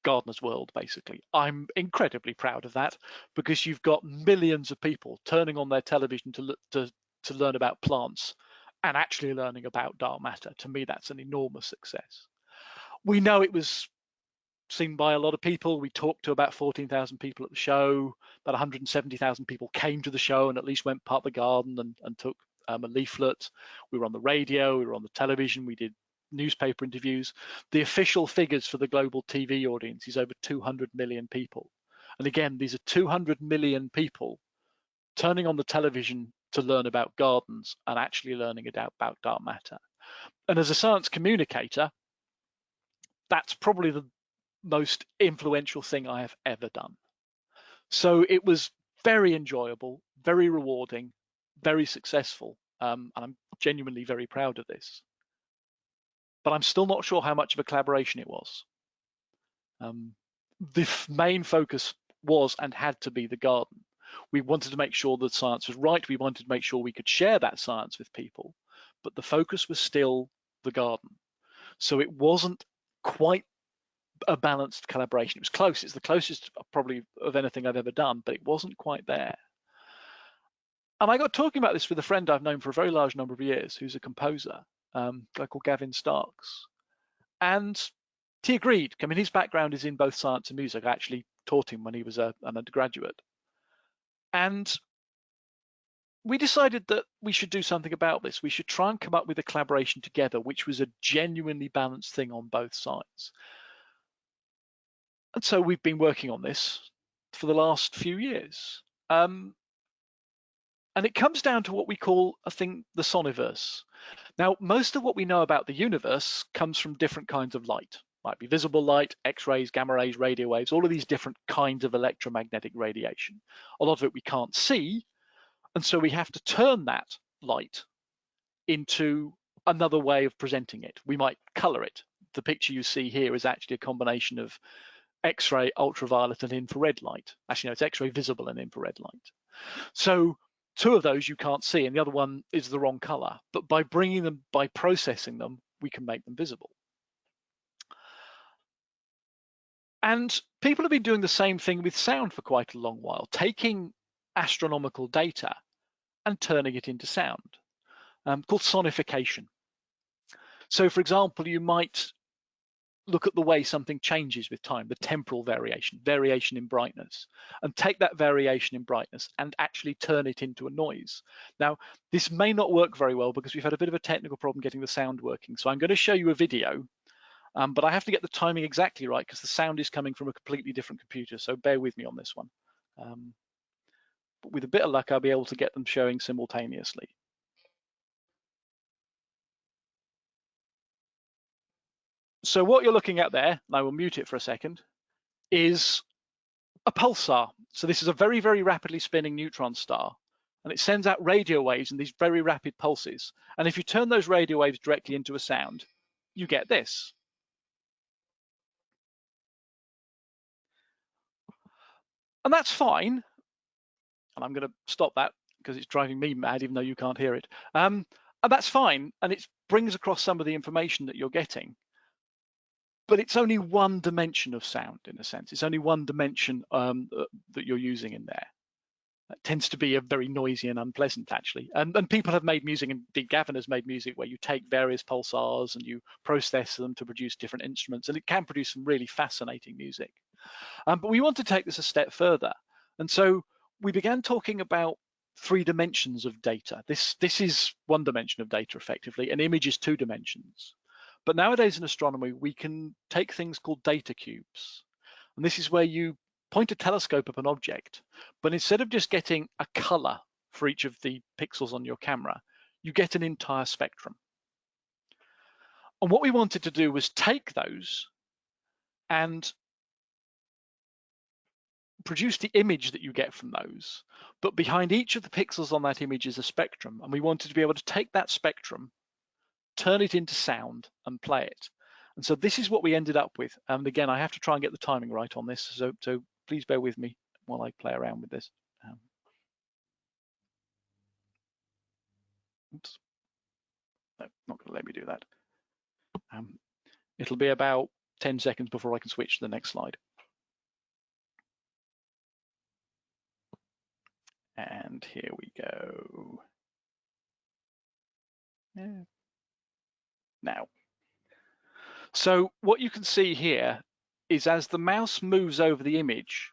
S2: Gardener's World, basically. I'm incredibly proud of that because you've got millions of people turning on their television to learn about plants and actually learning about dark matter. To me, that's an enormous success. We know it was seen by a lot of people. We talked to about 14,000 people at the show. About 170,000 people came to the show and at least went part of the garden and took a leaflet. We were on the radio, we were on the television, we did newspaper interviews. The official figures for the global TV audience is over 200 million people. And again, these are 200 million people turning on the television to learn about gardens and actually learning about dark matter. And as a science communicator, that's probably the most influential thing I have ever done. So it was very enjoyable, very rewarding, very successful, and I'm genuinely very proud of this. But I'm still not sure how much of a collaboration it was. The main focus was and had to be the garden. We wanted to make sure that science was right. We wanted to make sure we could share that science with people, but the focus was still the garden. So it wasn't quite a balanced collaboration. It was close. It's the closest probably of anything I've ever done, but it wasn't quite there. And I got talking about this with a friend I've known for a very large number of years, who's a composer, a guy called Gavin Starks. And he agreed. I mean, his background is in both science and music. I actually taught him when he was an undergraduate. And we decided that we should do something about this. We should try and come up with a collaboration together, which was a genuinely balanced thing on both sides. And so we've been working on this for the last few years. And it comes down to what we call, I think, the Soniverse. Now, most of what we know about the universe comes from different kinds of light. Might be visible light, X-rays, gamma rays, radio waves, all of these different kinds of electromagnetic radiation. A lot of it we can't see, and so we have to turn that light into another way of presenting it. We might color it. The picture you see here is actually a combination of X-ray, ultraviolet, and infrared light. Actually, no, it's X-ray visible and infrared light. So 2 of those you can't see, and the other one is the wrong color. But by bringing them, by processing them, we can make them visible. And people have been doing the same thing with sound for quite a long while, taking astronomical data and turning it into sound, called sonification. So, for example, you might look at the way something changes with time, the temporal variation in brightness, and take that variation in brightness and actually turn it into a noise. Now, this may not work very well because we've had a bit of a technical problem getting the sound working. So I'm going to show you a video, but I have to get the timing exactly right because the sound is coming from a completely different computer. So bear with me on this one. But with a bit of luck, I'll be able to get them showing simultaneously. So what you're looking at there, and I will mute it for a second, is a pulsar. So this is a very, very rapidly spinning neutron star, and it sends out radio waves in these very rapid pulses. And if you turn those radio waves directly into a sound, you get this. And that's fine. And I'm going to stop that because it's driving me mad, even though you can't hear it. And that's fine. And it brings across some of the information that you're getting. But it's only one dimension of sound, in a sense. It's only one dimension that you're using in there. It tends to be a very noisy and unpleasant, actually. And people have made music, and Gavin has made music where you take various pulsars and you process them to produce different instruments, and it can produce some really fascinating music. But we want to take this a step further. And so we began talking about 3 dimensions of data. This is 1 dimension of data effectively. An image is 2 dimensions. But nowadays in astronomy, we can take things called data cubes. And this is where you point a telescope at an object, but instead of just getting a color for each of the pixels on your camera, you get an entire spectrum. And what we wanted to do was take those and produce the image that you get from those, but behind each of the pixels on that image is a spectrum, and we wanted to be able to take that spectrum, turn it into sound, and play it. And so this is what we ended up with. And again, I have to try and get the timing right on this, so please bear with me while I play around with this. Oops. No, not going to let me do that. It'll be about 10 seconds before I can switch to the next slide. And here we go. Yeah. Now, so what you can see here is as the mouse moves over the image,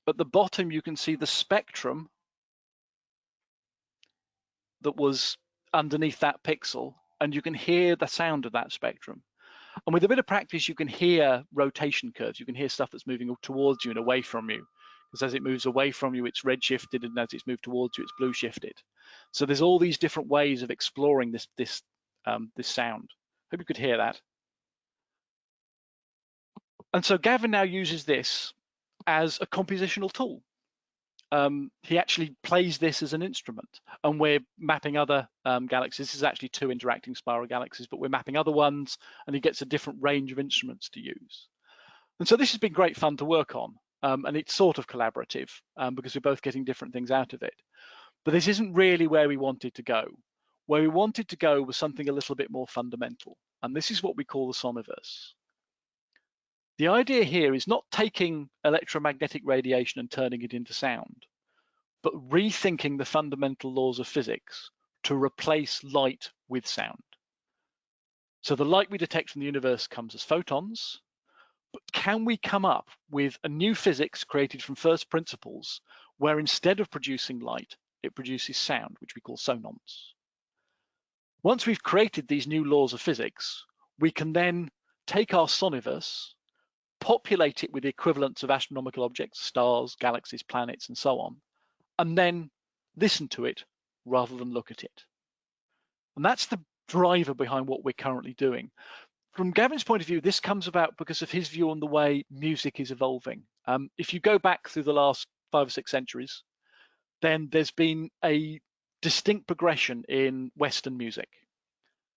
S2: at the bottom you can see the spectrum that was underneath that pixel, and you can hear the sound of that spectrum. And with a bit of practice, you can hear rotation curves. You can hear stuff that's moving towards you and away from you. Because as it moves away from you, it's red shifted, and as it's moved towards you, it's blue shifted. So there's all these different ways of exploring this sound. Hope you could hear that. And so Gavin now uses this as a compositional tool. He actually plays this as an instrument, and we're mapping other galaxies. This is actually 2 interacting spiral galaxies, but we're mapping other ones, and he gets a different range of instruments to use. And so this has been great fun to work on, and it's sort of collaborative because we're both getting different things out of it. But this isn't really where we wanted to go. Where we wanted to go was something a little bit more fundamental, and this is what we call the Soniverse. The idea here is not taking electromagnetic radiation and turning it into sound, but rethinking the fundamental laws of physics to replace light with sound. So the light we detect from the universe comes as photons, but can we come up with a new physics created from first principles where instead of producing light, it produces sound, which we call sonance? Once we've created these new laws of physics, we can then take our Soniverse, populate it with the equivalents of astronomical objects, stars, galaxies, planets, and so on, and then listen to it rather than look at it. And that's the driver behind what we're currently doing. From Gavin's point of view, this comes about because of his view on the way music is evolving. If you go back through the last 5 or 6 centuries, then there's been a distinct progression in Western music.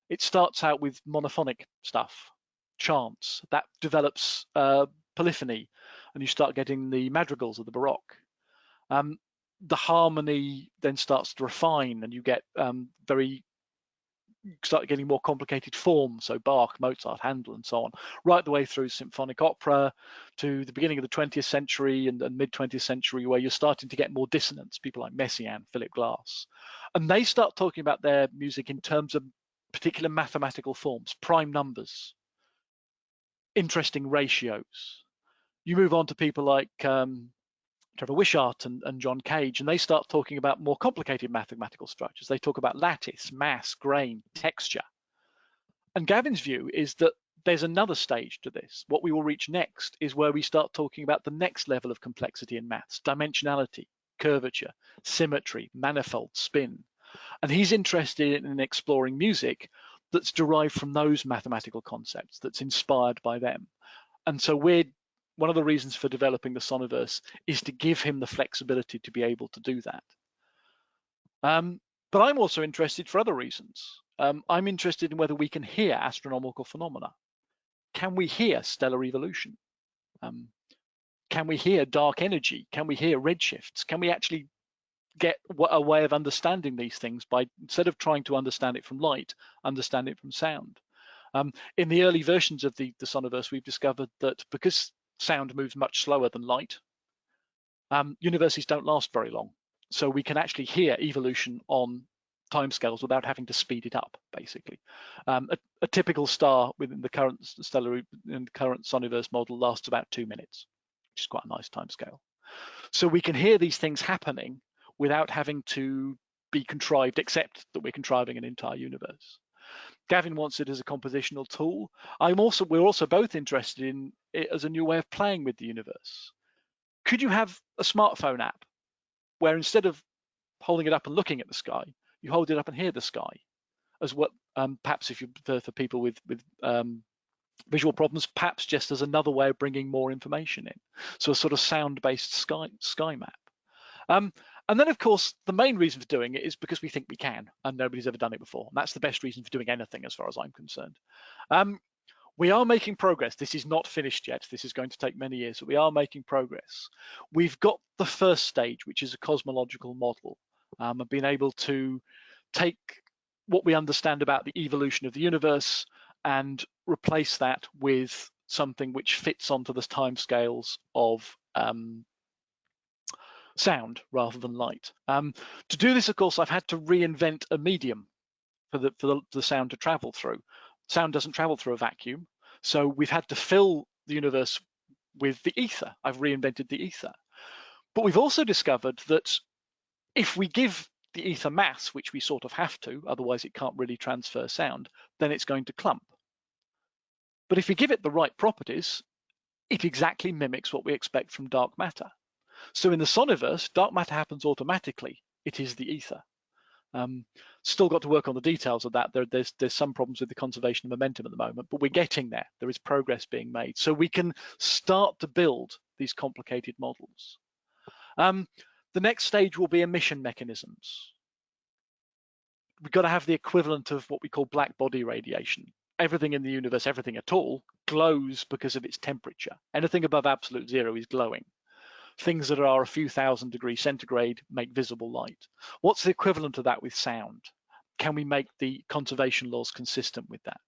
S2: It starts out with monophonic stuff, chants, that develops polyphony, and you start getting the madrigals of the Baroque. The harmony then starts to refine, and you get start getting more complicated forms, so Bach, Mozart, Handel, and so on, right the way through symphonic opera to the beginning of the 20th century and mid-20th century, where you're starting to get more dissonance, people like Messiaen, Philip Glass. And they start talking about their music in terms of particular mathematical forms, prime numbers, interesting ratios. You move on to people like Trevor Wishart and John Cage, and they start talking about more complicated mathematical structures. They talk about lattice, mass, grain, texture. And Gavin's view is that there's another stage to this. What we will reach next is where we start talking about the next level of complexity in maths, dimensionality, curvature, symmetry, manifold, spin. And he's interested in exploring music that's derived from those mathematical concepts, that's inspired by them. And so one of the reasons for developing the Soniverse is to give him the flexibility to be able to do that. But I'm also interested for other reasons. I'm interested in whether we can hear astronomical phenomena. Can we hear stellar evolution? Can we hear dark energy? Can we hear redshifts? Can we actually get a way of understanding these things by, instead of trying to understand it from light, understand it from sound? In the early versions of the Soniverse, we've discovered that because sound moves much slower than light, universes don't last very long. So we can actually hear evolution on timescales without having to speed it up, basically. A typical star within the current Soniverse model lasts about 2 minutes, which is quite a nice timescale. So we can hear these things happening without having to be contrived, except that we're contriving an entire universe. Gavin wants it as a compositional tool. We're also both interested in it as a new way of playing with the universe. Could you have a smartphone app where instead of holding it up and looking at the sky, you hold it up and hear the sky? As what perhaps if you for people with visual problems, perhaps just as another way of bringing more information in. So a sort of sound-based sky map. And then, of course, the main reason for doing it is because we think we can, and nobody's ever done it before. And that's the best reason for doing anything, as far as I'm concerned. We are making progress. This is not finished yet. This is going to take many years, but we are making progress. We've got the first stage, which is a cosmological model. I've been able to take what we understand about the evolution of the universe and replace that with something which fits onto the timescales of sound rather than light. To do this, of course, I've had to reinvent a medium for the sound to travel through. Sound doesn't travel through a vacuum, so we've had to fill the universe with the ether. I've reinvented the ether. But we've also discovered that if we give the ether mass, which we sort of have to, otherwise it can't really transfer sound, then it's going to clump. But if we give it the right properties, it exactly mimics what we expect from dark matter. So in the Soniverse, dark matter happens automatically. It is the ether. Still got to work on the details of that. There's some problems with the conservation of momentum at the moment, but we're getting there. There is progress being made. So we can start to build these complicated models. The next stage will be emission mechanisms. We've got to have the equivalent of what we call black body radiation. Everything in the universe, everything at all, glows because of its temperature. Anything above absolute zero is glowing. Things that are a few thousand degrees centigrade make visible light. What's the equivalent of that with sound? Can we make the conservation laws consistent with that?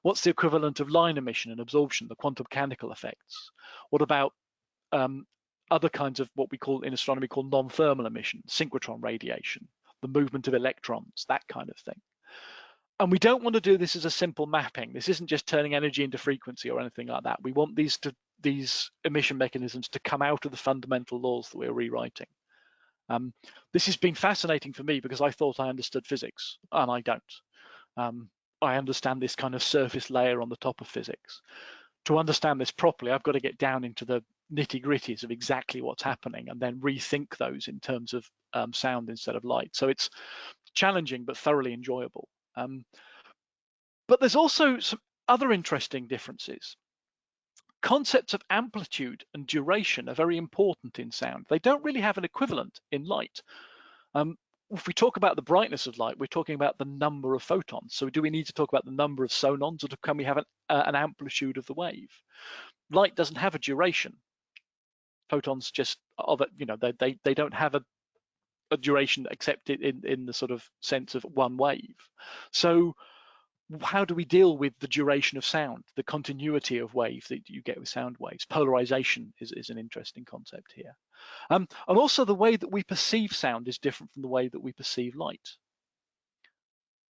S2: What's the equivalent of line emission and absorption, the quantum mechanical effects? What about other kinds of what we call in astronomy called non-thermal emission, synchrotron radiation, the movement of electrons, that kind of thing. And we don't want to do this as a simple mapping. This isn't just turning energy into frequency or anything like that. We want these emission mechanisms to come out of the fundamental laws that we're rewriting. This has been fascinating for me because I thought I understood physics, and I don't. I understand this kind of surface layer on the top of physics. To understand this properly, I've got to get down into the nitty-gritties of exactly what's happening and then rethink those in terms of sound instead of light. So it's challenging but thoroughly enjoyable. But there's also some other interesting differences. Concepts of amplitude and duration are very important in sound. They don't really have an equivalent in light. If we talk about the brightness of light, we're talking about the number of photons. So do we need to talk about the number of sonons, or can we have an amplitude of the wave? Light doesn't have a duration. Photons just are that, you know, they don't have a duration except in the sort of sense of one wave. So how do we deal with the duration of sound, the continuity of wave that you get with sound waves? Polarization is an interesting concept here. And also the way that we perceive sound is different from the way that we perceive light.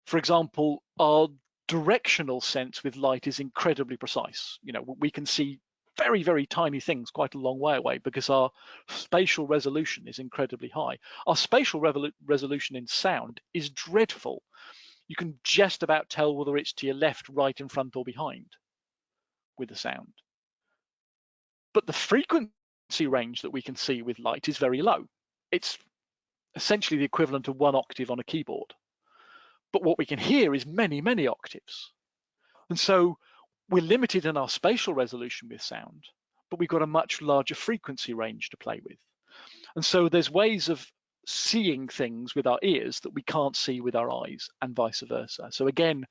S2: For example, our directional sense with light is incredibly precise. You know, we can see very, very tiny things quite a long way away because our spatial resolution is incredibly high. Our spatial resolution in sound is dreadful. You can just about tell whether it's to your left, right, in front, or behind with the sound. But the frequency range that we can see with light is very low. It's essentially the equivalent of 1 octave on a keyboard. But what we can hear is many, many octaves. And so we're limited in our spatial resolution with sound, but we've got a much larger frequency range to play with. And so there's ways of seeing things with our ears that we can't see with our eyes, and vice versa. So again,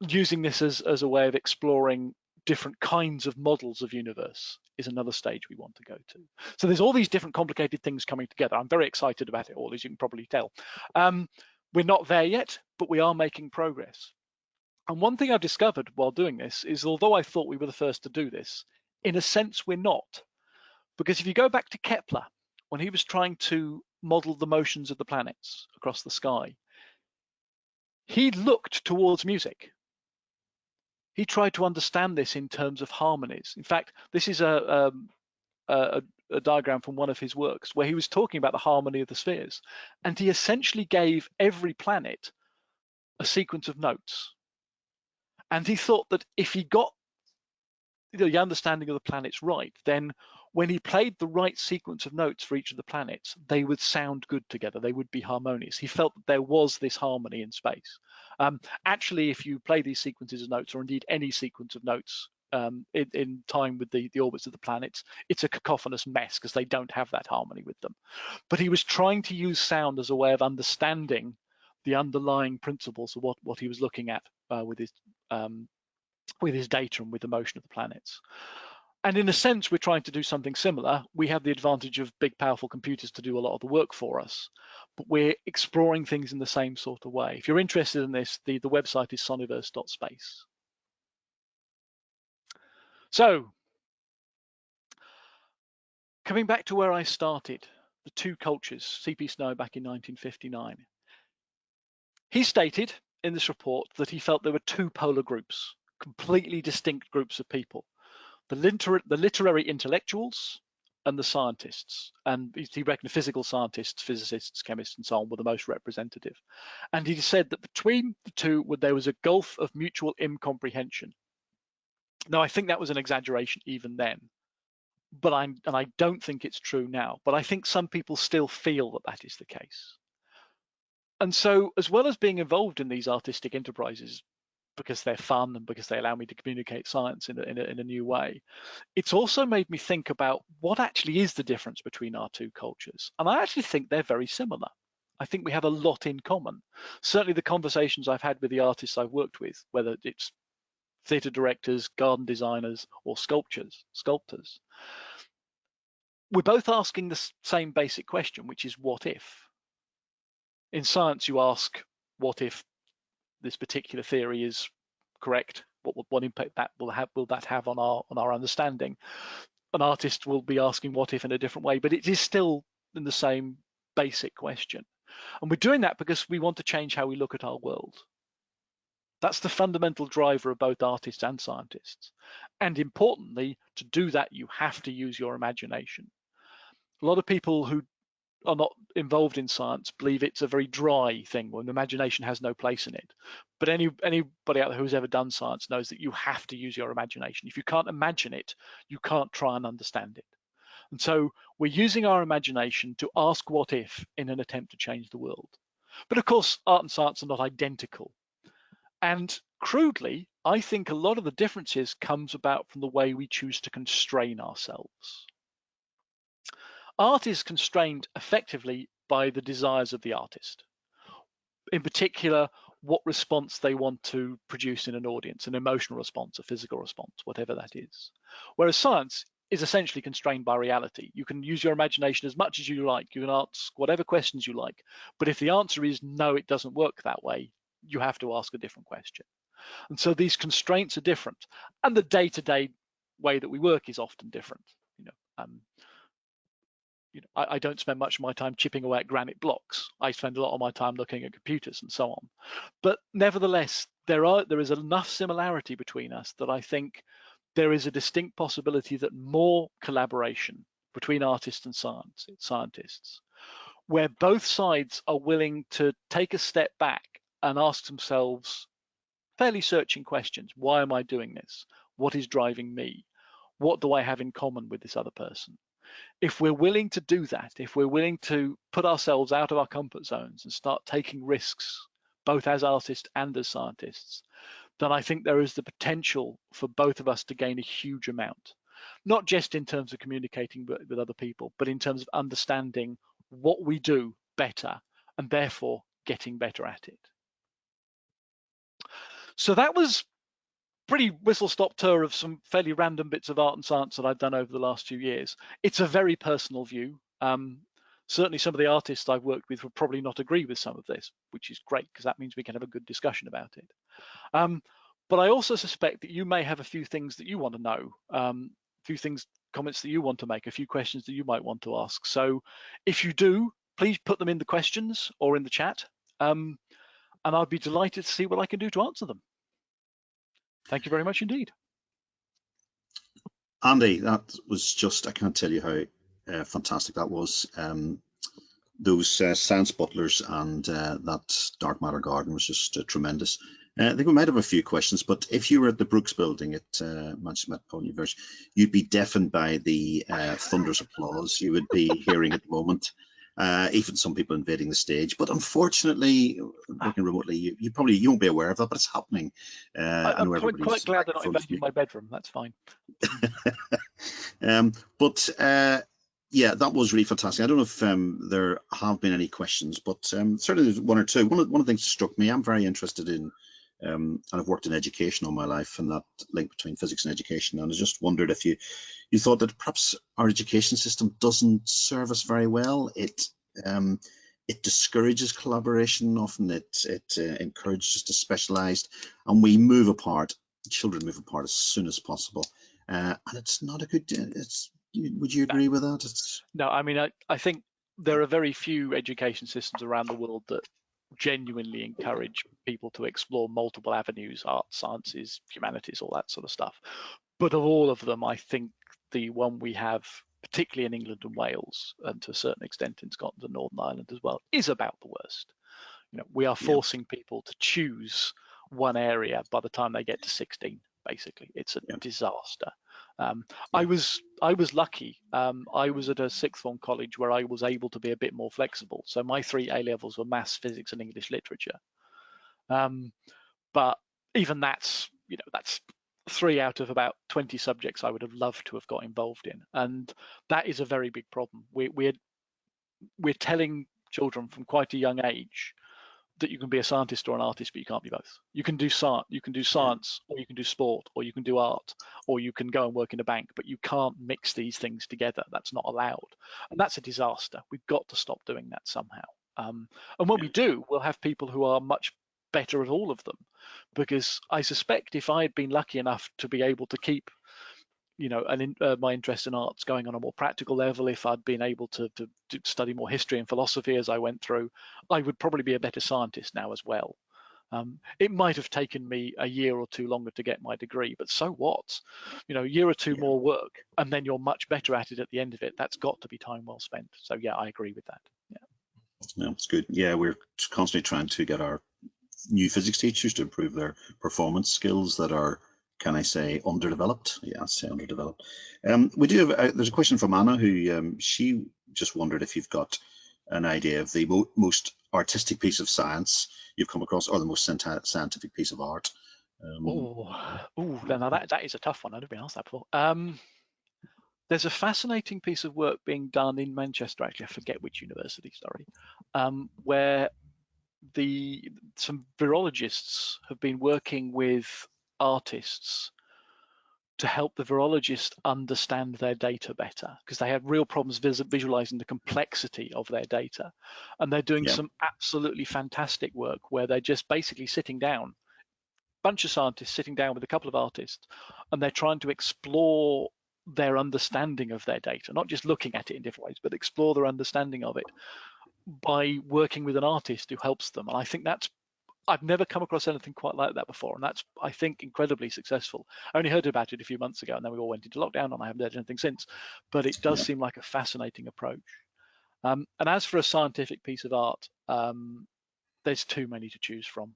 S2: using this as a way of exploring different kinds of models of universe is another stage we want to go to. So there's all these different complicated things coming together. I'm very excited about it all, as you can probably tell. We're not there yet, but we are making progress. And one thing I've discovered while doing this is, although I thought we were the first to do this, in a sense we're not. Because if you go back to Kepler, when he was trying to model the motions of the planets across the sky, he looked towards music. He tried to understand this in terms of harmonies. In fact, this is a a diagram from one of his works where he was talking about the harmony of the spheres, and he essentially gave every planet a sequence of notes. And he thought that if he got the understanding of the planets right, then when he played the right sequence of notes for each of the planets, they would sound good together. They would be harmonious. He felt that there was this harmony in space. Actually, if you play these sequences of notes, or indeed any sequence of notes in time with the orbits of the planets, it's a cacophonous mess because they don't have that harmony with them. But he was trying to use sound as a way of understanding the underlying principles of what he was looking at with his data and with the motion of the planets. And in a sense, we're trying to do something similar. We have the advantage of big, powerful computers to do a lot of the work for us, but we're exploring things in the same sort of way. If you're interested in this, the website is soniverse.space. So, coming back to where I started, the two cultures, C.P. Snow back in 1959. He stated in this report that he felt there were two polar groups, completely distinct groups of people. The literary intellectuals and the scientists, and he reckoned physical scientists, physicists, chemists, and so on were the most representative. And he said that between the two, there was a gulf of mutual incomprehension. Now, I think that was an exaggeration even then, but I don't think it's true now. But I think some people still feel that that is the case. And so, as well as being involved in these artistic enterprises, because they're fun and because they allow me to communicate science in a new way, it's also made me think about what actually is the difference between our two cultures. And I actually think they're very similar. I think we have a lot in common. Certainly the conversations I've had with the artists I've worked with, whether it's theatre directors, garden designers, or sculptors, we're both asking the same basic question, which is what if? In science, you ask, what if this particular theory is correct? What impact that will that have on our understanding? An artist will be asking what if in a different way, but it is still in the same basic question. And we're doing that because we want to change how we look at our world. That's the fundamental driver of both artists and scientists. And importantly, to do that, you have to use your imagination. A lot of people who are not involved in science believe it's a very dry thing when imagination has no place in it. But anybody out there who's ever done science knows that you have to use your imagination. If you can't imagine it, you can't try and understand it. And so we're using our imagination to ask what if in an attempt to change the world. But of course, art and science are not identical. And crudely, I think a lot of the differences comes about from the way we choose to constrain ourselves. Art is constrained effectively by the desires of the artist. In particular, what response they want to produce in an audience, an emotional response, a physical response, whatever that is. Whereas science is essentially constrained by reality. You can use your imagination as much as you like. You can ask whatever questions you like. But if the answer is no, it doesn't work that way, you have to ask a different question. And so these constraints are different. And the day-to-day way that we work is often different. I don't spend much of my time chipping away at granite blocks. I spend a lot of my time looking at computers and so on. But nevertheless, there is enough similarity between us that I think there is a distinct possibility that more collaboration between artists and scientists, where both sides are willing to take a step back and ask themselves fairly searching questions. Why am I doing this? What is driving me? What do I have in common with this other person? If we're willing to do that, if we're willing to put ourselves out of our comfort zones and start taking risks, both as artists and as scientists, then I think there is the potential for both of us to gain a huge amount, not just in terms of communicating with other people, but in terms of understanding what we do better and therefore getting better at it. So that was pretty whistle-stop tour of some fairly random bits of art and science that I've done over the last few years. It's a very personal view. Certainly some of the artists I've worked with would probably not agree with some of this, which is great because that means we can have a good discussion about it. But I also suspect that you may have a few things that you want to know, comments that you want to make, a few questions that you might want to ask. So if you do, please put them in the questions or in the chat, and I'd be delighted to see what I can do to answer them. Thank you very much indeed.
S1: Andy, that was just, I can't tell you how fantastic that was. Those science butlers and that dark matter garden was just tremendous. I think we might have a few questions, but if you were at the Brooks building at Manchester Metropolitan University, you'd be deafened by the thunderous applause you would be hearing at the moment. Even some people invading the stage, but unfortunately, working remotely, you won't be aware of that, but it's happening.
S2: I'm quite glad they're not invading my bedroom. That's fine.
S1: Yeah, that was really fantastic. I don't know if there have been any questions, but certainly there's one or two. One of the things that struck me, I'm very interested in, and I've worked in education all my life, and that link between physics and education. And I just wondered if you thought that perhaps our education system doesn't serve us very well. It discourages collaboration. Often it encourages us to specialize, and we move apart. Children move apart as soon as possible, and it's not a good. Would you agree with that?
S2: No, I mean, I think there are very few education systems around the world that genuinely encourage people to explore multiple avenues, arts, sciences, humanities, all that sort of stuff. But of all of them, I think the one we have, particularly in England and Wales, and to a certain extent in Scotland and Northern Ireland as well, is about the worst. You know, we are forcing people to choose one area by the time they get to 16. Basically, it's a disaster. I was lucky. I was at a sixth form college where I was able to be a bit more flexible. So my 3 A levels were maths, physics, and English literature. But even that's 3 out of about 20 subjects I would have loved to have got involved in, and that is a very big problem. We're telling children from quite a young age that you can be a scientist or an artist, but you can't be both. You can do science, or you can do sport, or you can do art, or you can go and work in a bank, but you can't mix these things together. That's not allowed, and that's a disaster. We've got to stop doing that somehow. And when we do, we'll have people who are much better at all of them, because I suspect if I had been lucky enough to be able to keep my interest in arts going on a more practical level, if I'd been able to study more history and philosophy as I went through, I would probably be a better scientist now as well. It might have taken me a year or two longer to get my degree, but so what? A year or two more work, and then you're much better at it at the end of it. That's got to be time well spent. So yeah, I agree with that.
S1: Yeah, that's good. Yeah, we're constantly trying to get our new physics teachers to improve their performance skills that are, can I say, underdeveloped? Yeah, I'd say underdeveloped. We do have, there's a question from Anna who she just wondered if you've got an idea of the most artistic piece of science you've come across, or the most scientific piece of art.
S2: Now that is a tough one. I've never been asked that before. There's a fascinating piece of work being done in Manchester, actually, I forget which university, sorry, where some virologists have been working with artists to help the virologist understand their data better, because they have real problems visualizing the complexity of their data. And they're doing some absolutely fantastic work where they're just basically sitting down, bunch of scientists sitting down with a couple of artists, and they're trying to explore their understanding of their data, not just looking at it in different ways, but explore their understanding of it by working with an artist who helps them. And I think I've never come across anything quite like that before, and that's, I think, incredibly successful. I only heard about it a few months ago, and then we all went into lockdown, and I haven't heard anything since. But it does seem like a fascinating approach. And as for a scientific piece of art, there's too many to choose from.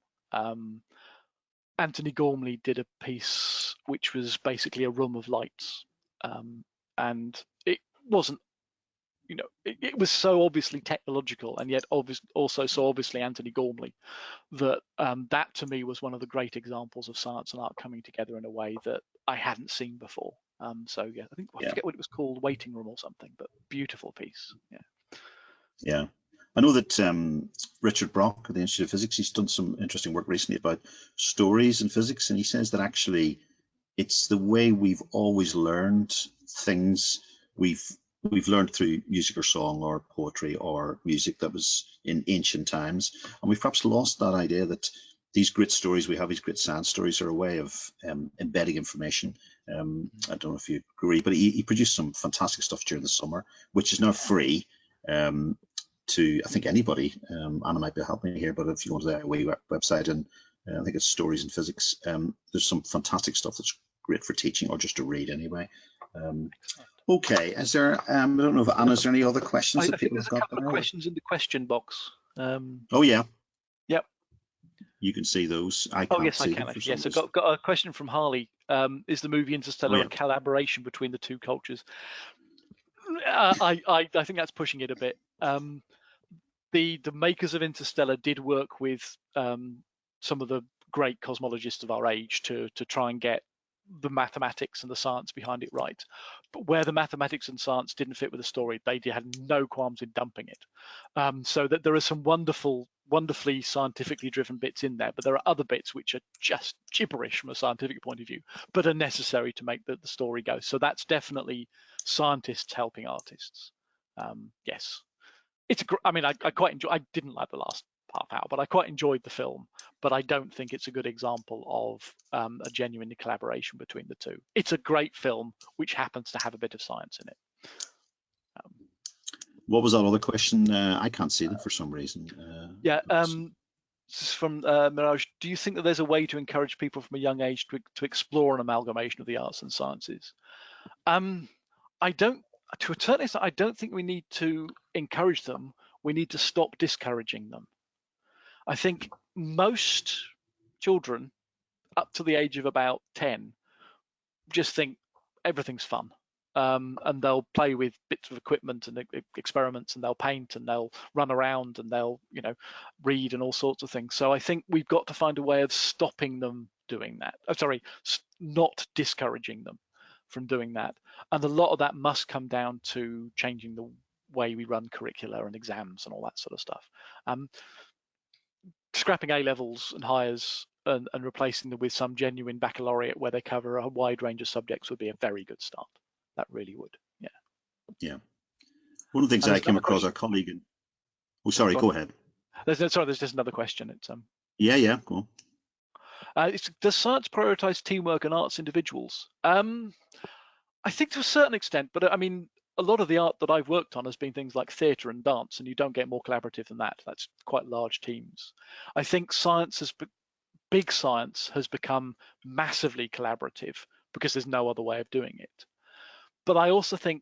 S2: Anthony Gormley did a piece which was basically a room of lights, and it wasn't. It was so obviously technological, and yet also so obviously Anthony Gormley, that that to me was one of the great examples of science and art coming together in a way that I hadn't seen before. So yeah, I forget what it was called, Waiting Room or something, but beautiful piece.
S1: Yeah, I know that Richard Brock at the Institute of Physics, he's done some interesting work recently about stories in physics, and he says that actually it's the way we've always learned things. We've learned through music or song or poetry or music that was in ancient times, and we've perhaps lost that idea that these great stories we have, these great science stories, are a way of embedding information. I don't know if you agree, but he produced some fantastic stuff during the summer, which is now free to, I think, anybody. Anna might be helping me here, but if you go to the IOP website, and I think it's Stories in Physics, there's some fantastic stuff that's great for teaching or just to read anyway. Okay, is there, I don't know if Anna, is there any other questions
S2: I
S1: that
S2: think
S1: people
S2: there's
S1: have
S2: a
S1: got
S2: couple of
S1: there?
S2: questions in the question box.
S1: Oh yeah,
S2: Yep.
S1: you can see those. I
S2: Oh
S1: can't
S2: yes, I
S1: see them
S2: can
S1: for
S2: actually.
S1: some
S2: Yes, I've
S1: reason.
S2: got a question from Harley. Is the movie
S1: Oh
S2: Interstellar a
S1: yeah,
S2: collaboration between the two cultures? I think that's pushing it a bit. The makers of Interstellar did work with some of the great cosmologists of our age to try and get the mathematics and the science behind it right. But where the mathematics and science didn't fit with the story, they had no qualms in dumping it. So that there are some wonderfully scientifically driven bits in there, but there are other bits which are just gibberish from a scientific point of view, but are necessary to make the story go. So that's definitely scientists helping artists. Yes. I mean, I quite enjoy. I didn't like the last half hour, but I quite enjoyed the film. But I don't think it's a good example of a genuine collaboration between the two. It's a great film which happens to have a bit of science in it.
S1: what was that other question? I can't see them for some reason.
S2: Yeah. This is from Mirage. Do you think that there's a way to encourage people from a young age to explore an amalgamation of the arts and sciences? I don't. To a certain extent, I don't think we need to encourage them. We need to stop discouraging them. I think most children up to the age of about 10 just think everything's fun. And they'll play with bits of equipment and experiments, and they'll paint and they'll run around and they'll, read and all sorts of things. So I think we've got to find a way of stopping them doing that. Not discouraging them from doing that. And a lot of that must come down to changing the way we run curricula and exams and all that sort of stuff. Scrapping A levels and higher and replacing them with some genuine baccalaureate where they cover a wide range of subjects would be a very good start. That really would. Yeah.
S1: Yeah. One of the things
S2: And
S1: I
S2: there's
S1: came
S2: another
S1: across
S2: question.
S1: our colleague in, oh, sorry, go ahead.
S2: There's just another question. It's
S1: Yeah, go on.
S2: does science prioritize teamwork and arts individuals? I think to a certain extent, but I mean, a lot of the art that I've worked on has been things like theatre and dance, and you don't get more collaborative than that. That's quite large teams. I think big science has become massively collaborative because there's no other way of doing it. But I also think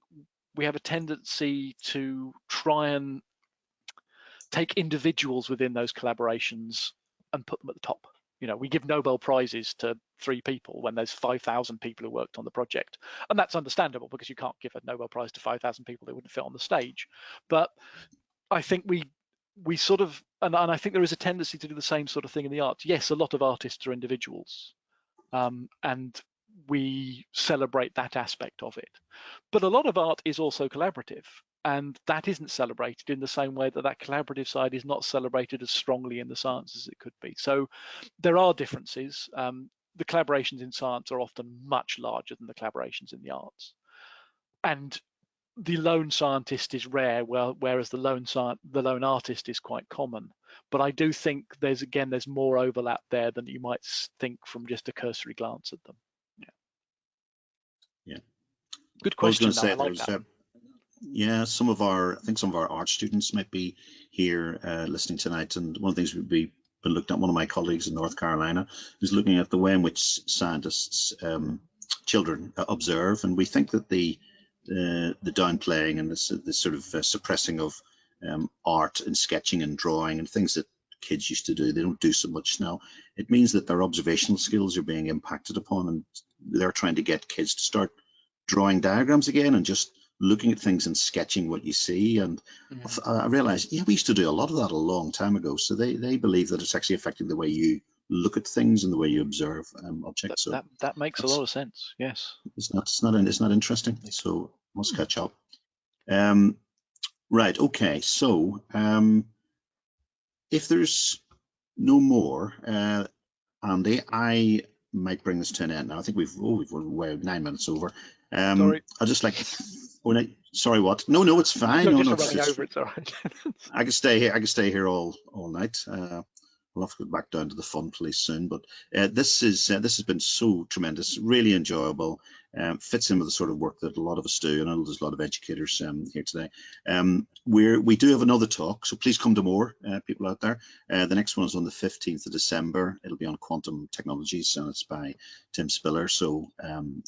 S2: we have a tendency to try and take individuals within those collaborations and put them at the top. We give Nobel Prizes to 3 people when there's 5,000 people who worked on the project. And that's understandable because you can't give a Nobel Prize to 5,000 people who wouldn't fit on the stage. But I think we sort of, and I think there is a tendency to do the same sort of thing in the arts. Yes, a lot of artists are individuals, and we celebrate that aspect of it. But a lot of art is also collaborative, and that isn't celebrated in the same way that collaborative side is not celebrated as strongly in the science as it could be. So there are differences. The collaborations in science are often much larger than the collaborations in the arts. And the lone scientist is rare, whereas the lone artist is quite common. But I do think there's more overlap there than you might think from just a cursory glance at them.
S1: Yeah.
S2: Good
S1: I was going
S2: question.
S1: to say
S2: I like
S1: there's,
S2: that.
S1: yeah, I think some of our art students might be here listening tonight. And one of the things we've been looking at, one of my colleagues in North Carolina is looking at the way in which scientists, children observe. And we think that the downplaying and this sort of suppressing of art and sketching and drawing and things that kids used to do, they don't do so much now. It means that their observational skills are being impacted upon, and they're trying to get kids to start drawing diagrams again and just looking at things and sketching what you see. And I realized, yeah, we used to do a lot of that a long time ago. So they believe that it's actually affecting the way you look at things and the way you observe objects. So
S2: that makes a lot of sense. Yes.
S1: it's not interesting. So must catch up. Right. Okay. So if there's no more, Andy, I might bring this to an end now. I think we've we're 9 minutes over.
S2: Sorry.
S1: I'd just like to, sorry, what? No, it's fine.
S2: No,
S1: No,
S2: just
S1: it's
S2: over. It's all right.
S1: I can stay here. I can stay here all night. We'll have to go back down to the fun place soon. But this has been so tremendous, really enjoyable. fits in with the sort of work that a lot of us do. I know there's a lot of educators here today. We do have another talk, so please come to more, people out there. The next one is on the 15th of December. It'll be on quantum technologies, and it's by Tim Spiller. So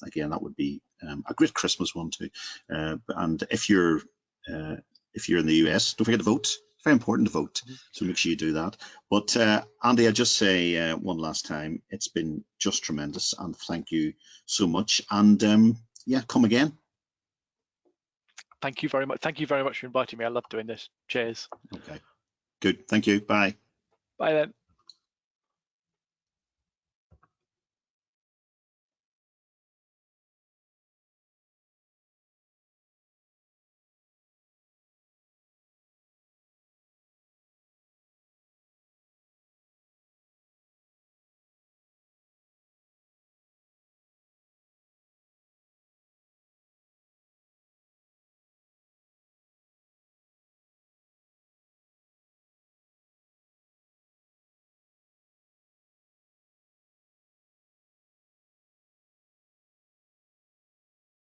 S1: again, that would be a great Christmas one too. And if you're in the US, don't forget to vote. It's very important to vote, so make sure you do that. But Andy, I'll just say one last time, it's been just tremendous, and thank you so much. And yeah, come again.
S2: Thank you very much. Thank you very much for inviting me. I love doing this. Cheers.
S1: Okay, good. Thank you. Bye.
S2: Bye then.